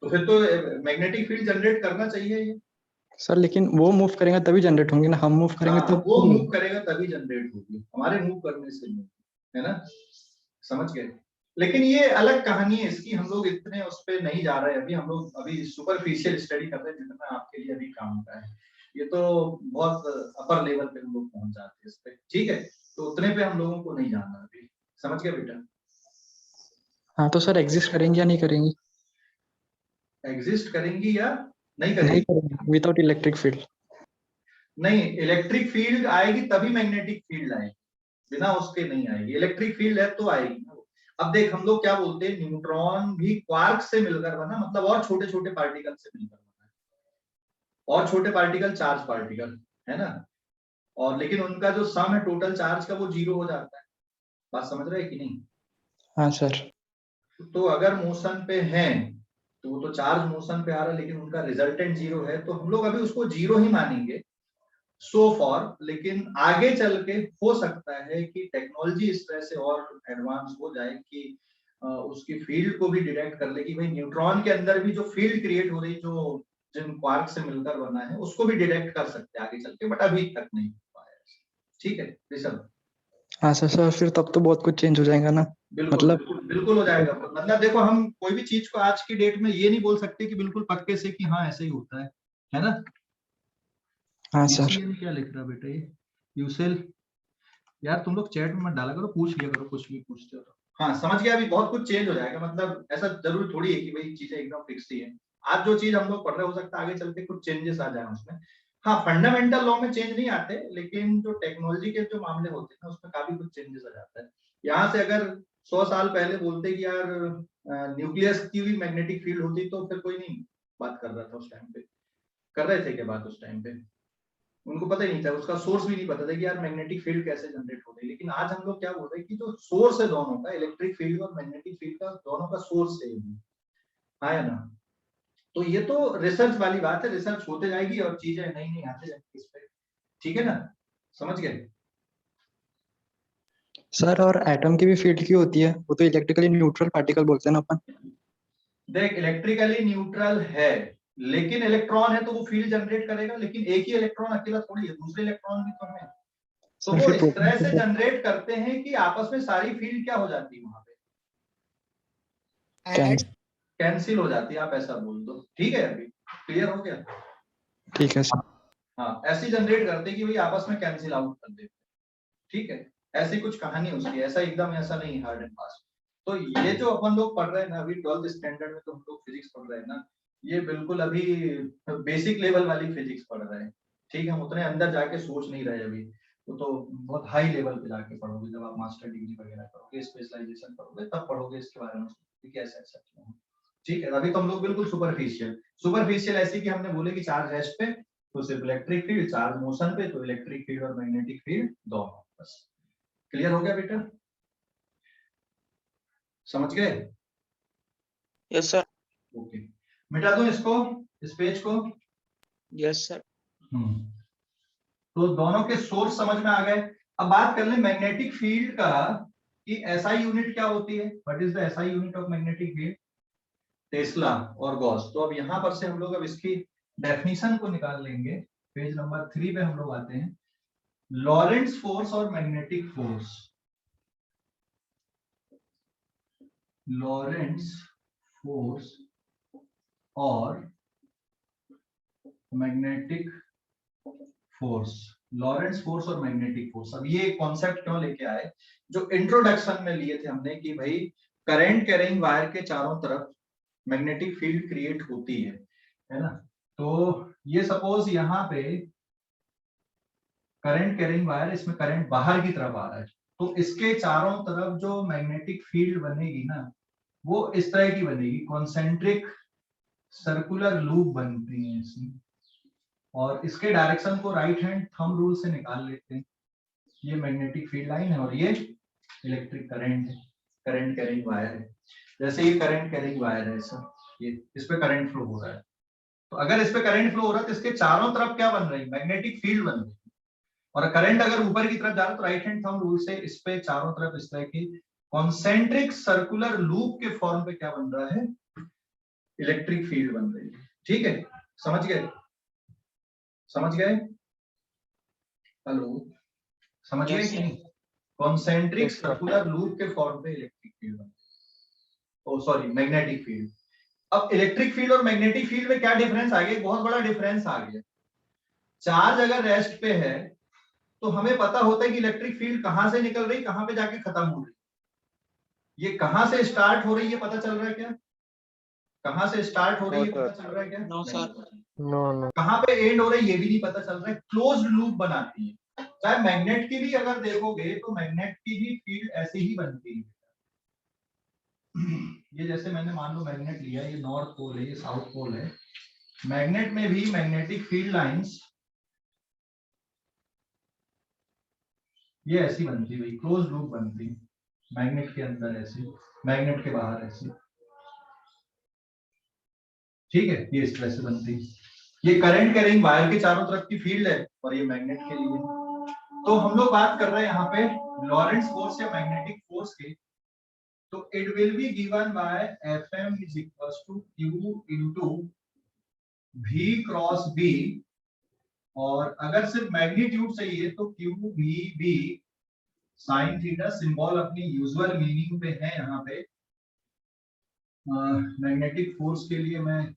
तो फिर तो मैग्नेटिक फील्ड जनरेट करना चाहिए ये। सर, लेकिन वो मूव करेंगे तभी जनरेट होंगे ना, हम मूव करेंगे हाँ, तो वो मूव करेगा तभी जनरेट होगी, हमारे मूव करने से नहीं, है ना? समझ गए? लेकिन ये अलग कहानी है इसकी, हम लोग इतने उस पर नहीं जा रहे हैं अभी, हम लोग अभी सुपरफिशियल स्टडी कर रहे हैं जितना आपके लिए अभी काम का है। ये तो बहुत अपर लेवल पे हम लोग पहुंच जाते हैं इस पे, ठीक है, तो उतने पे हम लोगों को नहीं जाना अभी, समझ गया बेटा? हाँ तो सर एग्जिस्ट करेंगे या नहीं करेंगे? एग्जिस्ट करेंगी या नहीं नहीं करेगी? करेंगे विदाउट इलेक्ट्रिक फील्ड। नहीं, इलेक्ट्रिक फील्ड आएगी तभी मैग्नेटिक फील्ड आएगी, बिना उसके नहीं आएगी। इलेक्ट्रिक फील्ड है तो आएगी ना। अब देख हम लोग क्या बोलते हैं, न्यूट्रॉन भी क्वार्क से मिलकर बना, मतलब और छोटे छोटे पार्टिकल से मिलकर बना है, और छोटे पार्टिकल चार्ज पार्टिकल है ना, और लेकिन उनका जो सम है टोटल चार्ज का वो 0 हो जाता है। बात समझ रहे हैं कि नहीं? हाँ सर। तो अगर मोशन पे हैं तो वो तो चार्ज मोशन पे आ रहा है, लेकिन उनका रिजल्टेंट 0 है, तो हम लोग अभी उसको 0 ही मानेंगे सो फॉर। लेकिन आगे चल के हो सकता है कि टेक्नोलॉजी इस तरह से और एडवांस हो जाए कि उसकी फील्ड को भी डिटेक्ट कर ले कि भाई न्यूट्रॉन के अंदर भी जो फील्ड क्रिएट हो रही, जो जिन क्वार्क से मिलकर बना है, उसको भी डिटेक्ट कर सकते हैं आगे चल के, बट अभी तक नहीं हो पाया। ठीक है ऋषभ? हाँ सर फिर तब तो बहुत कुछ चेंज हो जाएगा ना। बिल्कुल मतलब बिल्कुल बिल्कुल हो जाएगा। मतलब देखो हम कोई भी चीज को आज की डेट में ये नहीं बोल सकते कि बिल्कुल पक्के से कि हाँ ऐसे ही होता है ना? हाँ सर। ये क्या लिख रहा बेटा ये यूसेल? यार तुम लोग चैट में मत डाला करो, पूछ लिया करो कुछ भी पूछते हो तो। हाँ समझ गया, अभी बहुत कुछ चेंज हो जाएगा, मतलब ऐसा जरूरी थोड़ी है कि भाई चीजें एकदम फिक्स ही है। आज जो चीज हम लोग पढ़ रहे हो सकता है आगे चल के कुछ चेंजेस आ जाए उसमें। हाँ फंडामेंटल लॉ में चेंज नहीं आते, लेकिन जो टेक्नोलॉजी के जो मामले होते हैं ना उसमें काफी कुछ चेंजेस आ जाता है। यहाँ से अगर 100 साल पहले बोलते कि यार न्यूक्लियस की भी मैग्नेटिक फील्ड होती तो फिर कोई नहीं बात कर रहा था उस टाइम पे। कर रहे थे क्या बात उस टाइम पे? उनको पता ही नहीं था, उसका सोर्स भी नहीं पता था कि यार मैग्नेटिक फील्ड कैसे जनरेट हो रही है। लेकिन आज हम लोग क्या बोल रहे हैं कि जो सोर्स है दोनों का, इलेक्ट्रिक फील्ड और मैग्नेटिक फील्ड का, दोनों का सोर्स सेम है। हाँ है ना? तो ये तो रिसर्च वाली बात है, रिसर्च होते जाएगी और चीजें नई नई आते जाएंगी इस पे, ठीक है ना? समझ गए? सर और एटम की भी फील्ड की होती है, वो तो इलेक्ट्रिकली न्यूट्रल पार्टिकल बोलते हैं ना अपन। देख इलेक्ट्रिकली न्यूट्रल है, लेकिन इलेक्ट्रॉन है तो वो फील्ड जनरेट करेगा, लेकिन एक ही इलेक्ट्रॉन अकेला थोड़ी है, दूसरे इलेक्ट्रॉन भी तो है। तो सर वो फिर इस तरह से जनरेट करते हैं कि आपस में सारी फील्ड क्या हो जाती है वहां पे, कैंसिल। कैंसिल हो जाती है। आप ऐसा बोल दो, ठीक है? अभी क्लियर हो गया? ठीक है सर। हाँ ऐसी जनरेट करते कि भाई आपस में कैंसिल आउट कर देते, ठीक है? ऐसी कुछ कहानी उसकी, ऐसा एकदम ऐसा नहीं हार्ड एंड फास्ट। तो ये जो अपन लोग पढ़ रहे हैं ना अभी 12th स्टैंडर्ड में, तो हम लोग फिजिक्स पढ़ रहे हैं ना, ये बिल्कुल अभी बेसिक लेवल वाली फिजिक्स पढ़ रहे हैं, ठीक है? हम उतने अंदर जाके सोच नहीं रहे अभी, वो तो बहुत हाई लेवल पे जाके पढ़ोगे, जब आप मास्टर डिग्री वगैरह करोगे, स्पेशलाइजेशन करोगे, तब पढ़ोगे इसके बारे में कि कैसे ऐसा क्यों, ठीक है? अभी तो हम लोग बिल्कुल सुपरफिशियल ऐसी कि हमने बोले कि चार्ज रेस्ट पे तो सिर्फ इलेक्ट्रिक फील्ड, चार्ज मोशन पे तो इलेक्ट्रिक फील्ड और मैग्नेटिक फील्ड दोनों, बस। क्लियर हो गया बेटा? समझ गए? Yes sir. ओके, मिटा दूं इसको, इस पेज को? Yes sir. तो दोनों के सोर्स समझ में आ गए। अब बात कर ले मैग्नेटिक फील्ड का कि एसआई यूनिट क्या होती है, what is the SI unit of magnetic field? Tesla और गॉस। तो अब यहां पर से हम लोग अब इसकी डेफिनेशन को निकाल लेंगे। पेज नंबर 3 पे हम लोग आते हैं। लॉरेंट्ज फोर्स और मैग्नेटिक फोर्स, लॉरेंट्ज फोर्स और मैग्नेटिक फोर्स, लॉरेंट्ज फोर्स और मैग्नेटिक फोर्स। अब ये कॉन्सेप्ट क्यों लेके आए, जो इंट्रोडक्शन में लिए थे हमने कि भाई करंट कैरिंग वायर के चारों तरफ मैग्नेटिक फील्ड क्रिएट होती है ना? तो ये सपोज यहाँ पे करंट कैरिंग वायर, इसमें करंट बाहर की तरफ आ रहा है, तो इसके चारों तरफ जो मैग्नेटिक फील्ड बनेगी ना, वो इस तरह की बनेगी, कॉन्सेंट्रिक सर्कुलर लूप बनती है इसमें, और इसके डायरेक्शन को राइट हैंड थंब रूल से निकाल लेते हैं। ये मैग्नेटिक फील्ड लाइन है और ये इलेक्ट्रिक करंट है, करंट कैरिंग वायर है। जैसे ये करंट कैरिंग वायर है सर, ये इस पे करंट फ्लो हो रहा है, तो अगर इस पे करंट फ्लो हो रहा है तो इसके चारों तरफ क्या बन रही है, मैग्नेटिक फील्ड बन रही है। और करंट अगर ऊपर की तरफ जा रहा है तो राइट हैंड थंब रूल से इस पे चारों तरफ इस तरह की कॉन्सेंट्रिक सर्कुलर लूप के फॉर्म पे क्या बन रहा है, इलेक्ट्रिक फील्ड बन रही है। ठीक है, समझ गए? समझ गए? हेलो, समझ गए कि नहीं? कॉन्सेंट्रिक सर्कुलर लूप के फॉर्म पे इलेक्ट्रिक फील्ड बन रही है। Sorry magnetic field. अब इलेक्ट्रिक फील्ड और मैग्नेटिक फील्ड में क्या डिफरेंस आ गया, बहुत बड़ा डिफरेंस आ गया। चार्ज अगर रेस्ट पे है तो हमें पता होता है कि इलेक्ट्रिक फील्ड कहां से निकल रही, कहां पे जाके खत्म हो रही, ये कहां से स्टार्ट हो रही है पता चल रहा है क्या, कहां से स्टार्ट हो रही है पता चल रहा है क्या? No sir. नो कहां पे एंड हो रही है ये भी नहीं पता चल रहा है, क्लोज्ड लूप बनाती है। चाहे मैग्नेट की भी अगर देखोगे तो मैग्नेट की भी फील्ड ऐसे ही बनती है। ये जैसे मैंने मान लो मैग्नेट लिया, ये नॉर्थ पोल है, ये साउथ पोल है। मैग्नेट में भी मैग्नेटिक फील्ड लाइंस ये ऐसी बनती है, क्लोज लूप बनती है। मैग्नेट के अंदर ऐसी, मैग्नेट के बाहर ऐसी, ठीक है, ये इस तरह से बनती है। ये करंट कैरिंग वायर के चारों तरफ की फील्ड है और ये मैग्नेट के लिए। तो हम लोग बात कर रहे हैं यहाँ पे लॉरेंट्ज फोर्स या मैग्नेटिक फोर्स के। तो it will be given by Fm is equals to Q into V cross B, और अगर सिर्फ मैग्नीट्यूड चाहिए तो QVB साइन थीटा। सिंबल अपनी यूजुअल मीनिंग पे है यहाँ पे। मैग्नेटिक फोर्स के लिए मैं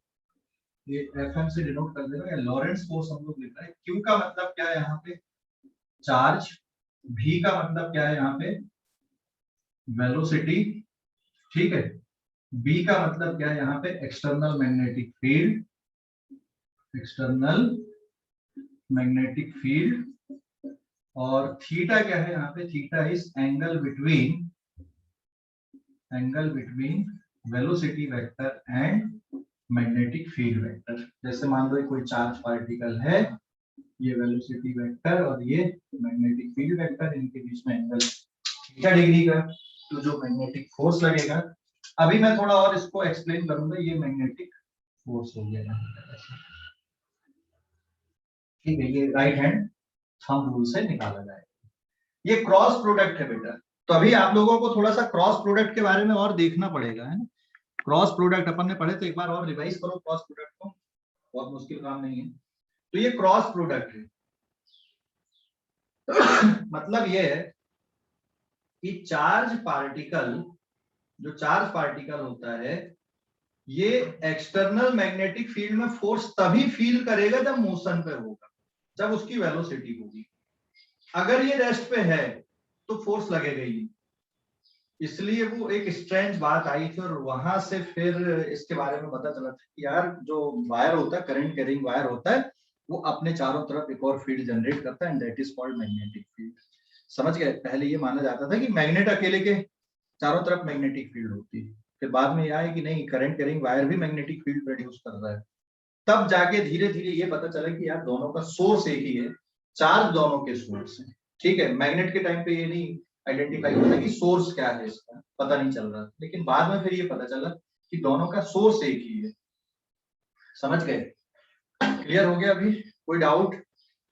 ये Fm से डिनोट कर देगा, लॉरेंट्ज फोर्स हम लोग लिख रहे हैं। Q का मतलब क्या है यहाँ पे, चार्ज। V का मतलब क्या है यहाँ पे, वेलोसिटी, ठीक है। B का मतलब क्या है यहाँ पे, external magnetic field, external magnetic field. और थीटा क्या है यहाँ पे, theta is angle between velocity vector and magnetic field vector. जैसे मान लो कोई चार्ज पार्टिकल है, ये वेलोसिटी वेक्टर और ये मैग्नेटिक फील्ड वेक्टर, इनके बीच में एंगल थीटा डिग्री का, तो जो मैग्नेटिक फोर्स लगेगा, अभी मैं थोड़ा और इसको एक्सप्लेन करूंगा। ये मैग्नेटिक फोर्स हो गया, ठीक है, ये राइट हैंड थंब रूल से निकाला जाएगा। ये क्रॉस प्रोडक्ट है बेटा। तो अभी आप लोगों को थोड़ा सा क्रॉस प्रोडक्ट के बारे में और देखना पड़ेगा, है ना। क्रॉस प्रोडक्ट अपन ने पढ़े, तो एक बार और रिवाइज करो क्रॉस प्रोडक्ट को, बहुत मुश्किल काम नहीं है। तो ये क्रॉस प्रोडक्ट है। मतलब ये है कि चार्ज पार्टिकल, जो चार्ज पार्टिकल होता है, ये एक्सटर्नल मैग्नेटिक फील्ड में फोर्स तभी फील करेगा जब मोशन पे होगा, जब उसकी वेलोसिटी होगी। अगर ये रेस्ट पे है तो फोर्स लगेगा ही। इसलिए वो एक स्ट्रेंज बात आई थी, और वहां से फिर इसके बारे में पता चला था कि यार जो वायर होता है, करंट कैरिंग वायर होता है, वो अपने चारों तरफ एक और फील्ड जनरेट करता है, and that is called magnetic field. समझ गए। पहले ये माना जाता था कि मैग्नेट अकेले के चारों तरफ मैग्नेटिक फील्ड होती है, फिर बाद में यह है कि नहीं, करंट कैरिंग वायर भी मैग्नेटिक फील्ड प्रोड्यूस कर रहा है। तब जाके धीरे धीरे ये पता चला कि यार दोनों का सोर्स एक ही है, चार्ज दोनों के सोर्स है, ठीक है। मैग्नेट के टाइम पे ये नहीं आइडेंटिफाई होता कि सोर्स क्या है, इसका पता नहीं चल रहा, लेकिन बाद में फिर ये पता चला कि दोनों का सोर्स एक ही है। समझ गए, क्लियर हो गया अभी, कोई डाउट?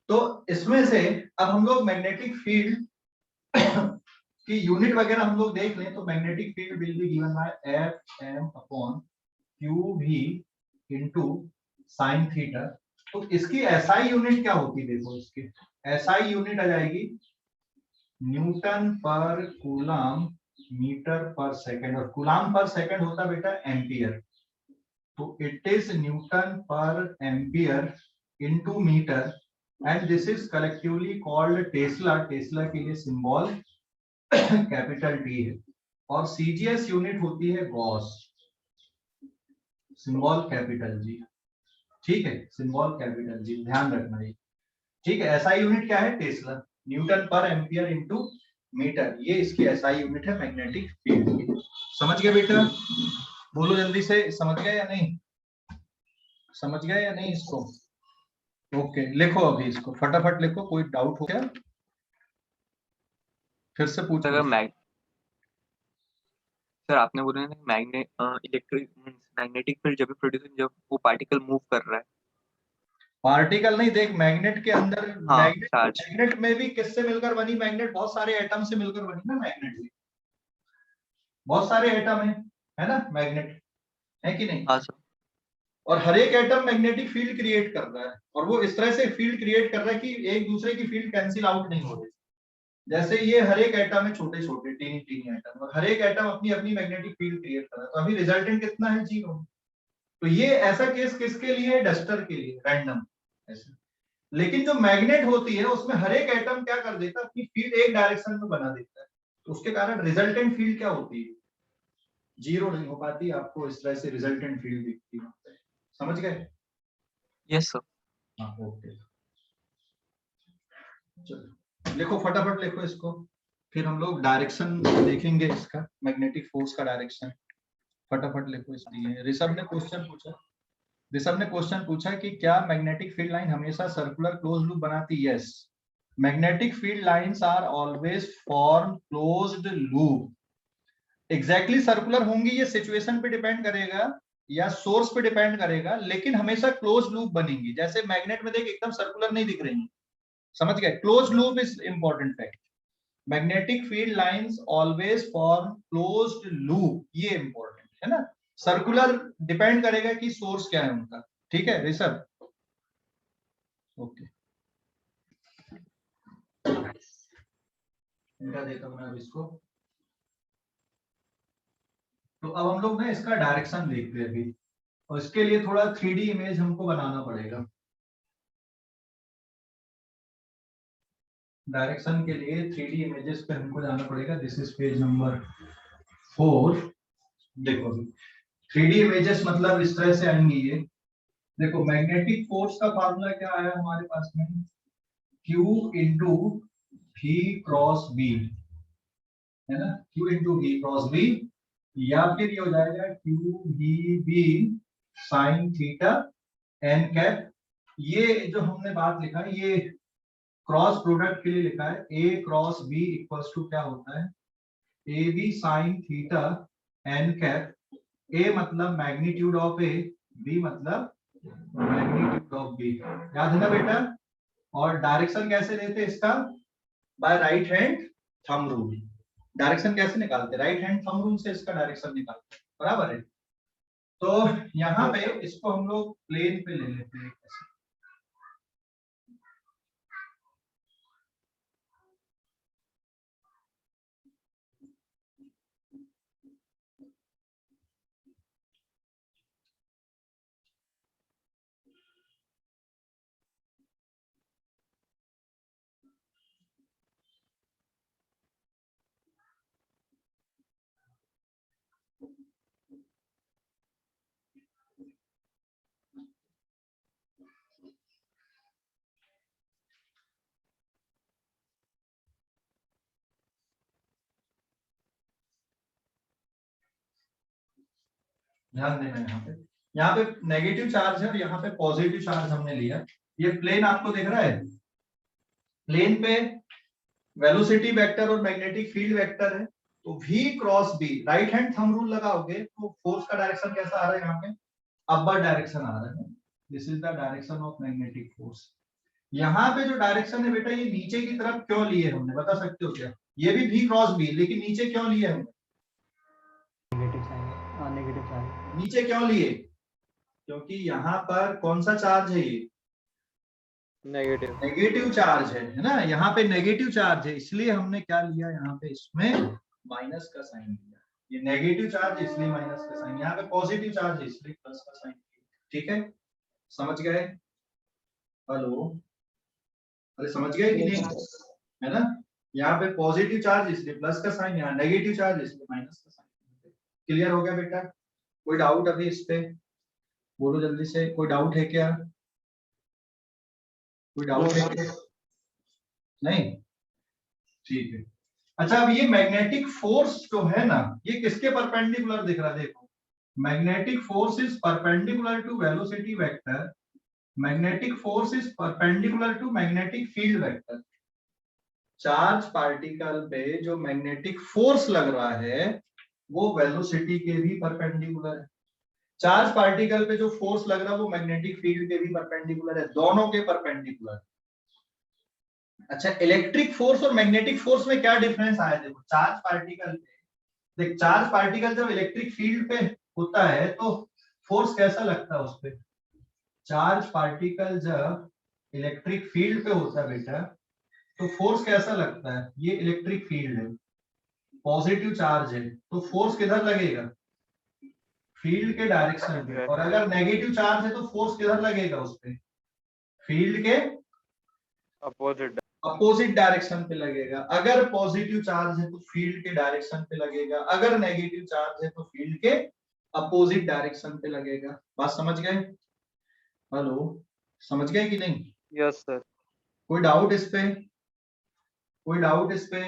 तो इसमें से अब हम लोग मैग्नेटिक फील्ड की यूनिट वगैरह हम लोग देख लें, तो magnetic field will be given by Fm upon QV into sine theta. तो इसकी SI यूनिट क्या होती है, देखो इसकी SI यूनिट आ जाएगी newton per coulomb metre per second, और कूलम पर सेकंड होता बेटा एम्पियर। तो it is newton per ampere into metre, and this is collectively called tesla. Tesla के लिए सिंबल कैपिटल T है। और CGS यूनिट होती है गॉस, सिंबल कैपिटल G, ठीक है, सिंबल कैपिटल G, ध्यान रखना ये, ठीक है। SI यूनिट क्या है, Tesla, Newton per ampere into metre, ये इसकी SI यूनिट है मैग्नेटिक फील्ड की। समझ गए बेटा? बोलो जल्दी से, समझ गए या नहीं, समझ गए या नहीं इसको? ओके, लिखो अभी इसको फटाफट लिखो, कोई डाउट हो क्या फिर से पूछो। सर आपने बोला ना मैग्नेटिक फील्ड जब भी प्रोड्यूस, जब वो पार्टिकल मूव कर रहा है। पार्टिकल नहीं, देख मैग्नेट के अंदर, हाँ, मैग्नेट में भी किससे मिलकर बनी, मैग्नेट बहुत सारे एटम से मिलकर बनी ना मैग्नेट भी, बहुत सारे एटम है ना मैग्नेट, है कि नहीं? हाँ सर। और हर एक एटम मैग्नेटिक फील्ड क्रिएट कर रहा है, और वो इस तरह से फील्ड क्रिएट कर रहा है कि एक दूसरे की फील्ड कैंसिल आउट नहीं हो रही। जैसे ये हर एक एटम है, छोटे छोटे टीनी टीनी एटम, और हर एक एटम अपनी अपनी मैग्नेटिक फील्ड क्रिएट कर रहा है, तो अभी रिजल्टेंट कितना है, 0। तो ये ऐसा केस किसके लिए है, डस्टर के लिए, रैंडम ऐसा। लेकिन जो मैग्नेट होती है उसमें हर एक एटम क्या कर देता है, अपनी फील्ड एक डायरेक्शन में बना देता है, तो उसके कारण रिजल्टेंट फील्ड क्या होती है, 0 नहीं हो पाती, आपको इस तरह से रिजल्टेंट फील्ड दिखती है। समझ गए? Yes sir. हाँ ओके, चलो लिखो फटाफट लिखो इसको, फिर हम लोग डायरेक्शन देखेंगे इसका, मैग्नेटिक फोर्स का डायरेक्शन। फटाफट लिखो इसलिए। ऋषभ ने क्वेश्चन पूछा कि क्या मैग्नेटिक फील्ड लाइन हमेशा सर्कुलर क्लोज लूप बनाती है? Yes, magnetic field lines are always form closed loop. Exactly circular होंगी ये सिचुएशन पे डिपेंड करेगा या सोर्स पे डिपेंड करेगा, लेकिन हमेशा क्लोज लूप बनेंगी। जैसे मैग्नेट में देख एकदम सर्कुलर नहीं दिख रही, समझ गए? Close loop is important fact. Magnetic field lines always form closed loop, ये इंपॉर्टेंट है ना। सर्कुलर डिपेंड करेगा कि सोर्स क्या है उनका। ठीक है ऋषभ? ओके, इनका देता हूं मैं अब इसको। तो अब हम लोग ना इसका डायरेक्शन देखते हैं अभी, और इसके लिए थोड़ा 3D इमेज हमको बनाना पड़ेगा। डायरेक्शन के लिए 3D इमेजेस पे हमको जाना पड़ेगा। This is page number 4। देखो 3D इमेजेस मतलब इस तरह से आएंगी ये। देखो मैग्नेटिक फोर्स का फार्मूला क्या आया हमारे पास में, Q into V cross B, है ना, Q into V cross B, या फिर ये हो जाएगा QVB sine theta n cap. ये जो हमने बात लिखा है ये क्रॉस प्रोडक्ट के लिए लिखा है, A cross B equals to क्या होता है, AB sine theta n cap. A मतलब मैग्नीट्यूड ऑफ A, B मतलब मैग्नीट्यूड ऑफ B। याद है ना बेटा? और डायरेक्शन कैसे देते हैं इसका, by right hand thumb rule. Direction कैसे निकालते, राइट हैंड थंब रूल से इसका डायरेक्शन निकालते हैं, बराबर है। तो यहाँ पे इसको हम लोग प्लेन पे ले लेते हैं ऐसे। ध्यान देना यहाँ पे नेगेटिव चार्ज है और यहाँ पे पॉजिटिव चार्ज हमने लिया। ये प्लेन आपको दिख रहा है, प्लेन पे वेलोसिटी वेक्टर और मैग्नेटिक फील्ड वेक्टर है। तो V cross B, right hand thumb rule लगाओगे तो फोर्स का डायरेक्शन कैसा आ रहा है, यहाँ पे अपवर्ड डायरेक्शन आ रहा है। This is the direction of magnetic force. यहाँ पे जो डायरेक्शन है बेटा, ये नीचे की तरफ क्यों लिए हमने, बता सकते हो क्या? ये भी V क्रॉस B, लेकिन नीचे क्यों लिए हमने, नेगेटिव साइन, नेगेटिव साइन नीचे क्यों लिए? क्योंकि यहाँ पर कौन सा चार्ज है, ये नेगेटिव चार्ज है ना। यहाँ पे नेगेटिव चार्ज है, इसलिए हमने क्या लिया, यहाँ पे इसमें माइनस का साइन लिया। ये नेगेटिव चार्ज इसलिए माइनस का साइन, यहाँ पे पॉजिटिव चार्ज है इसलिए प्लस का साइन। ठीक है, समझ गए? हेलो, अरे समझ गए कि नहीं, है ना? यहाँ पे पॉजिटिव चार्ज इसलिए प्लस का साइन, यहाँ नेगेटिव चार्ज इसलिए माइनस का साइन। क्लियर हो गया बेटा? कोई डाउट अभी इस पे? बोलो जल्दी से, कोई डाउट है क्या? कोई डाउट है क्या? नहीं, ठीक है। अच्छा, अब ये मैग्नेटिक फोर्स जो है ना, ये किसके परपेंडिकुलर दिख रहा है? देखो, magnetic force is perpendicular to velocity vector, magnetic force is perpendicular to magnetic field vector. Charge particle पे जो मैग्नेटिक फोर्स लग रहा है वो वेलोसिटी के भी परपेंडिकुलर है। चार्ज पार्टिकल पे जो फोर्स लग रहा है वो मैग्नेटिक फील्ड के भी परपेंडिकुलर है, दोनों के परपेंडिकुलर। अच्छा, इलेक्ट्रिक फोर्स और मैग्नेटिक फोर्स में क्या डिफरेंस आया? देखो, चार्ज पार्टिकल पे देख, चार्ज पार्टिकल जब इलेक्ट्रिक फील्ड पे होता है तो फोर्स कैसा लगता है उस पे? चार्ज पार्टिकल जब इलेक्ट्रिक फील्ड पे होता है बेटा, तो फोर्स कैसा लगता है, ये इलेक्ट्रिक फील्ड है, पॉजिटिव चार्ज है, तो फोर्स किधर लगेगा, फील्ड के डायरेक्शन पे, और अगर नेगेटिव चार्ज है तो फोर्स किधर लगेगा उस पे, फील्ड के अपोजिट डायरेक्शन पे लगेगा। अगर पॉजिटिव चार्ज है तो फील्ड के डायरेक्शन पे लगेगा, अगर नेगेटिव चार्ज है तो फील्ड के अपोजिट डायरेक्शन पे लगेगा। बात समझ गए? हेलो, समझ गए कि नहीं? Yes sir. कोई डाउट इस पे, कोई डाउट इस पे?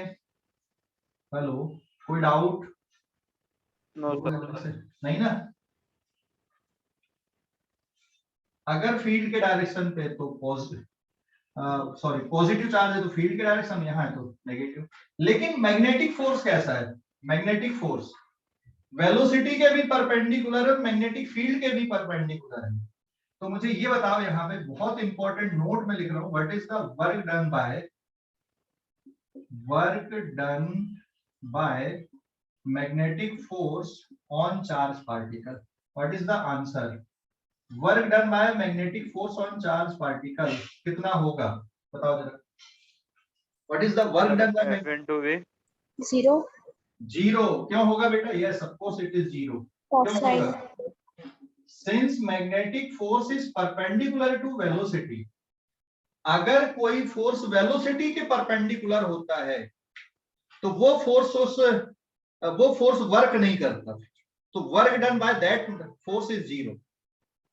हेलो, कोई डाउट? No sir. नहीं ना? अगर फील्ड के डायरेक्शन पे तो पॉजिटिव, सॉरी पॉजिटिव चार्ज है तो फील्ड के डायरेक्शन, यहाँ है तो नेगेटिव। लेकिन मैग्नेटिक फोर्स कैसा है, मैग्नेटिक फोर्स वेलोसिटी के भी परपेंडिकुलर है, मैग्नेटिक फील्ड के भी परपेंडिकुलर है। तो मुझे ये बताओ, यहाँ पे बहुत इंपॉर्टेंट नोट में लिख रहा हूँ, what is the work done by magnetic force on charge particle, what is the answer? Work done by magnetic force on charge particle कितना होगा, बताओ जरा। What is the work done by F/V? Zero. Zero क्यों होगा बेटा? Yes of course it is zero. क्यों होगा? Since magnetic force is perpendicular to velocity, अगर कोई फोर्स वेलोसिटी के परपेंडिकुलर होता है तो वो फोर्स वर्क नहीं करता, तो work done by that force is zero.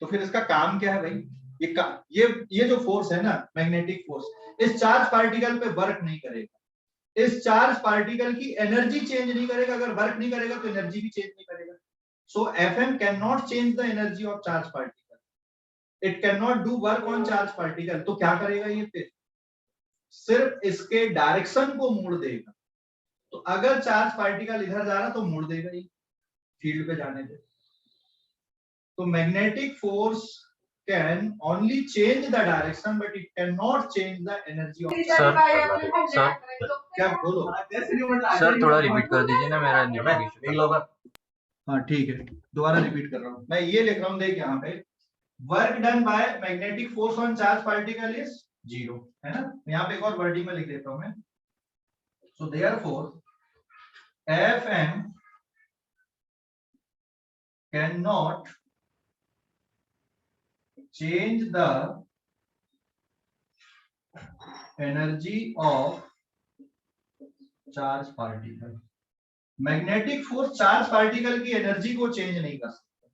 तो फिर इसका काम क्या है भाई? ये जो फोर्स है ना, मैग्नेटिक फोर्स, इस चार्ज पार्टिकल पे वर्क नहीं करेगा, इस चार्ज पार्टिकल की एनर्जी चेंज नहीं करेगा। अगर वर्क नहीं करेगा तो एनर्जी भी चेंज नहीं करेगा। सो Fm can not change the energy of charge particle, it can not do work on charge particle. तो क्या करेगा ये? फिर सिर्फ इसके डायरेक्शन को मोड़ देगा। तो अगर चार्ज पार्टिकल इधर जा रहा तो मोड़ देगा ये फील्ड पे जाने पे। तो magnetic force can only change the direction but it can not change the energy of. Sir क्या बोलो? सर थोड़ा रिपीट कर दीजिए ना, मेरा नेटवर्क। हाँ ठीक है, दोबारा रिपीट कर रहा हूँ मैं, ये लिख रहा हूँ, देख यहाँ पे work done by magnetic force on charge particle is zero, है ना? यहाँ पे एक और वर्डिंग में लिख देता हूँ मैं। So therefore Fm can not change the energy of charge particle। Magnetic force charge particle की एनर्जी को चेंज नहीं कर सकता,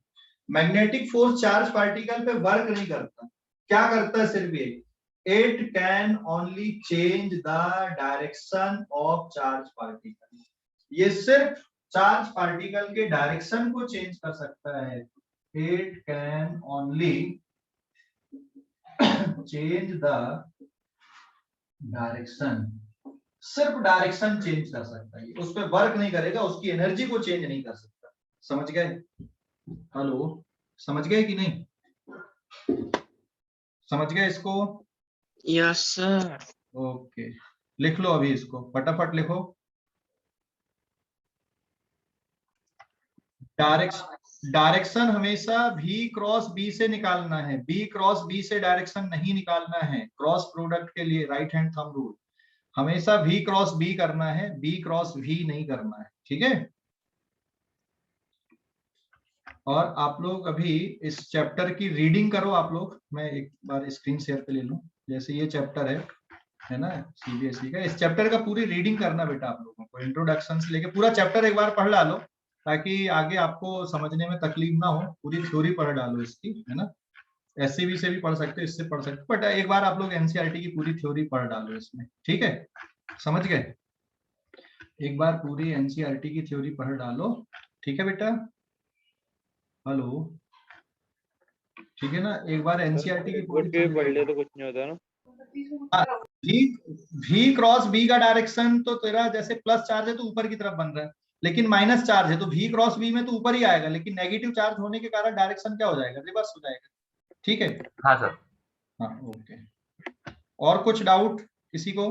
मैग्नेटिक फोर्स चार्ज पार्टिकल पे वर्क नहीं करता। क्या करता है? सिर्फ ये, it can only change the direction of charge particle. ये सिर्फ चार्ज पार्टिकल के डायरेक्शन को चेंज कर सकता है। It can only change the direction, सिर्फ डायरेक्शन चेंज कर सकता है, उस पर वर्क नहीं करेगा, उसकी एनर्जी को चेंज नहीं कर सकता। समझ गए? हेलो, समझ गए कि नहीं? समझ गए इसको? Yes sir. ओके, लिख लो अभी इसको, फटाफट लिखो। डायरेक्शन हमेशा V क्रॉस B से निकालना है, B क्रॉस B से डायरेक्शन नहीं निकालना है। क्रॉस प्रोडक्ट के लिए राइट हैंड थंब रूल, हमेशा V क्रॉस B करना है, B क्रॉस V नहीं करना है, ठीक है? और आप लोग अभी इस चैप्टर की रीडिंग करो आप लोग। मैं एक बार स्क्रीन शेयर पे ले लूं। जैसे ये चैप्टर है ना CBSE का, इस चैप्टर का पूरी रीडिंग करना बेटा आप लोगों को, इंट्रोडक्शन से लेके पूरा चैप्टर एक बार पढ़ डालो, ताकि आगे आपको समझने में तकलीफ ना हो। पूरी थ्योरी पढ़ डालो इसकी, है ना? SCB से भी पढ़ सकते हो, इससे पढ़ सकते हो, बट एक बार आप लोग NCERT की पूरी थ्योरी पढ़ डालो इसमें, ठीक है? समझ गए? एक बार पूरी NCERT की थ्योरी पढ़ डालो, ठीक है बेटा? हेलो, ठीक है ना? एक बार NCERT की पूरी पढ़ ले तो कुछ नहीं होता ना। V क्रॉस B का डायरेक्शन तो तेरा जैसे प्लस चार्ज है तो ऊपर की तरफ बन रहा है, लेकिन माइनस चार्ज है तो V क्रॉस B में तो ऊपर ही आएगा, लेकिन नेगेटिव चार्ज होने के कारण डायरेक्शन क्या हो जाएगा? रिवर्स हो जाएगा, ठीक है? हाँ सर। हाँ ओके। और कुछ डाउट किसी को?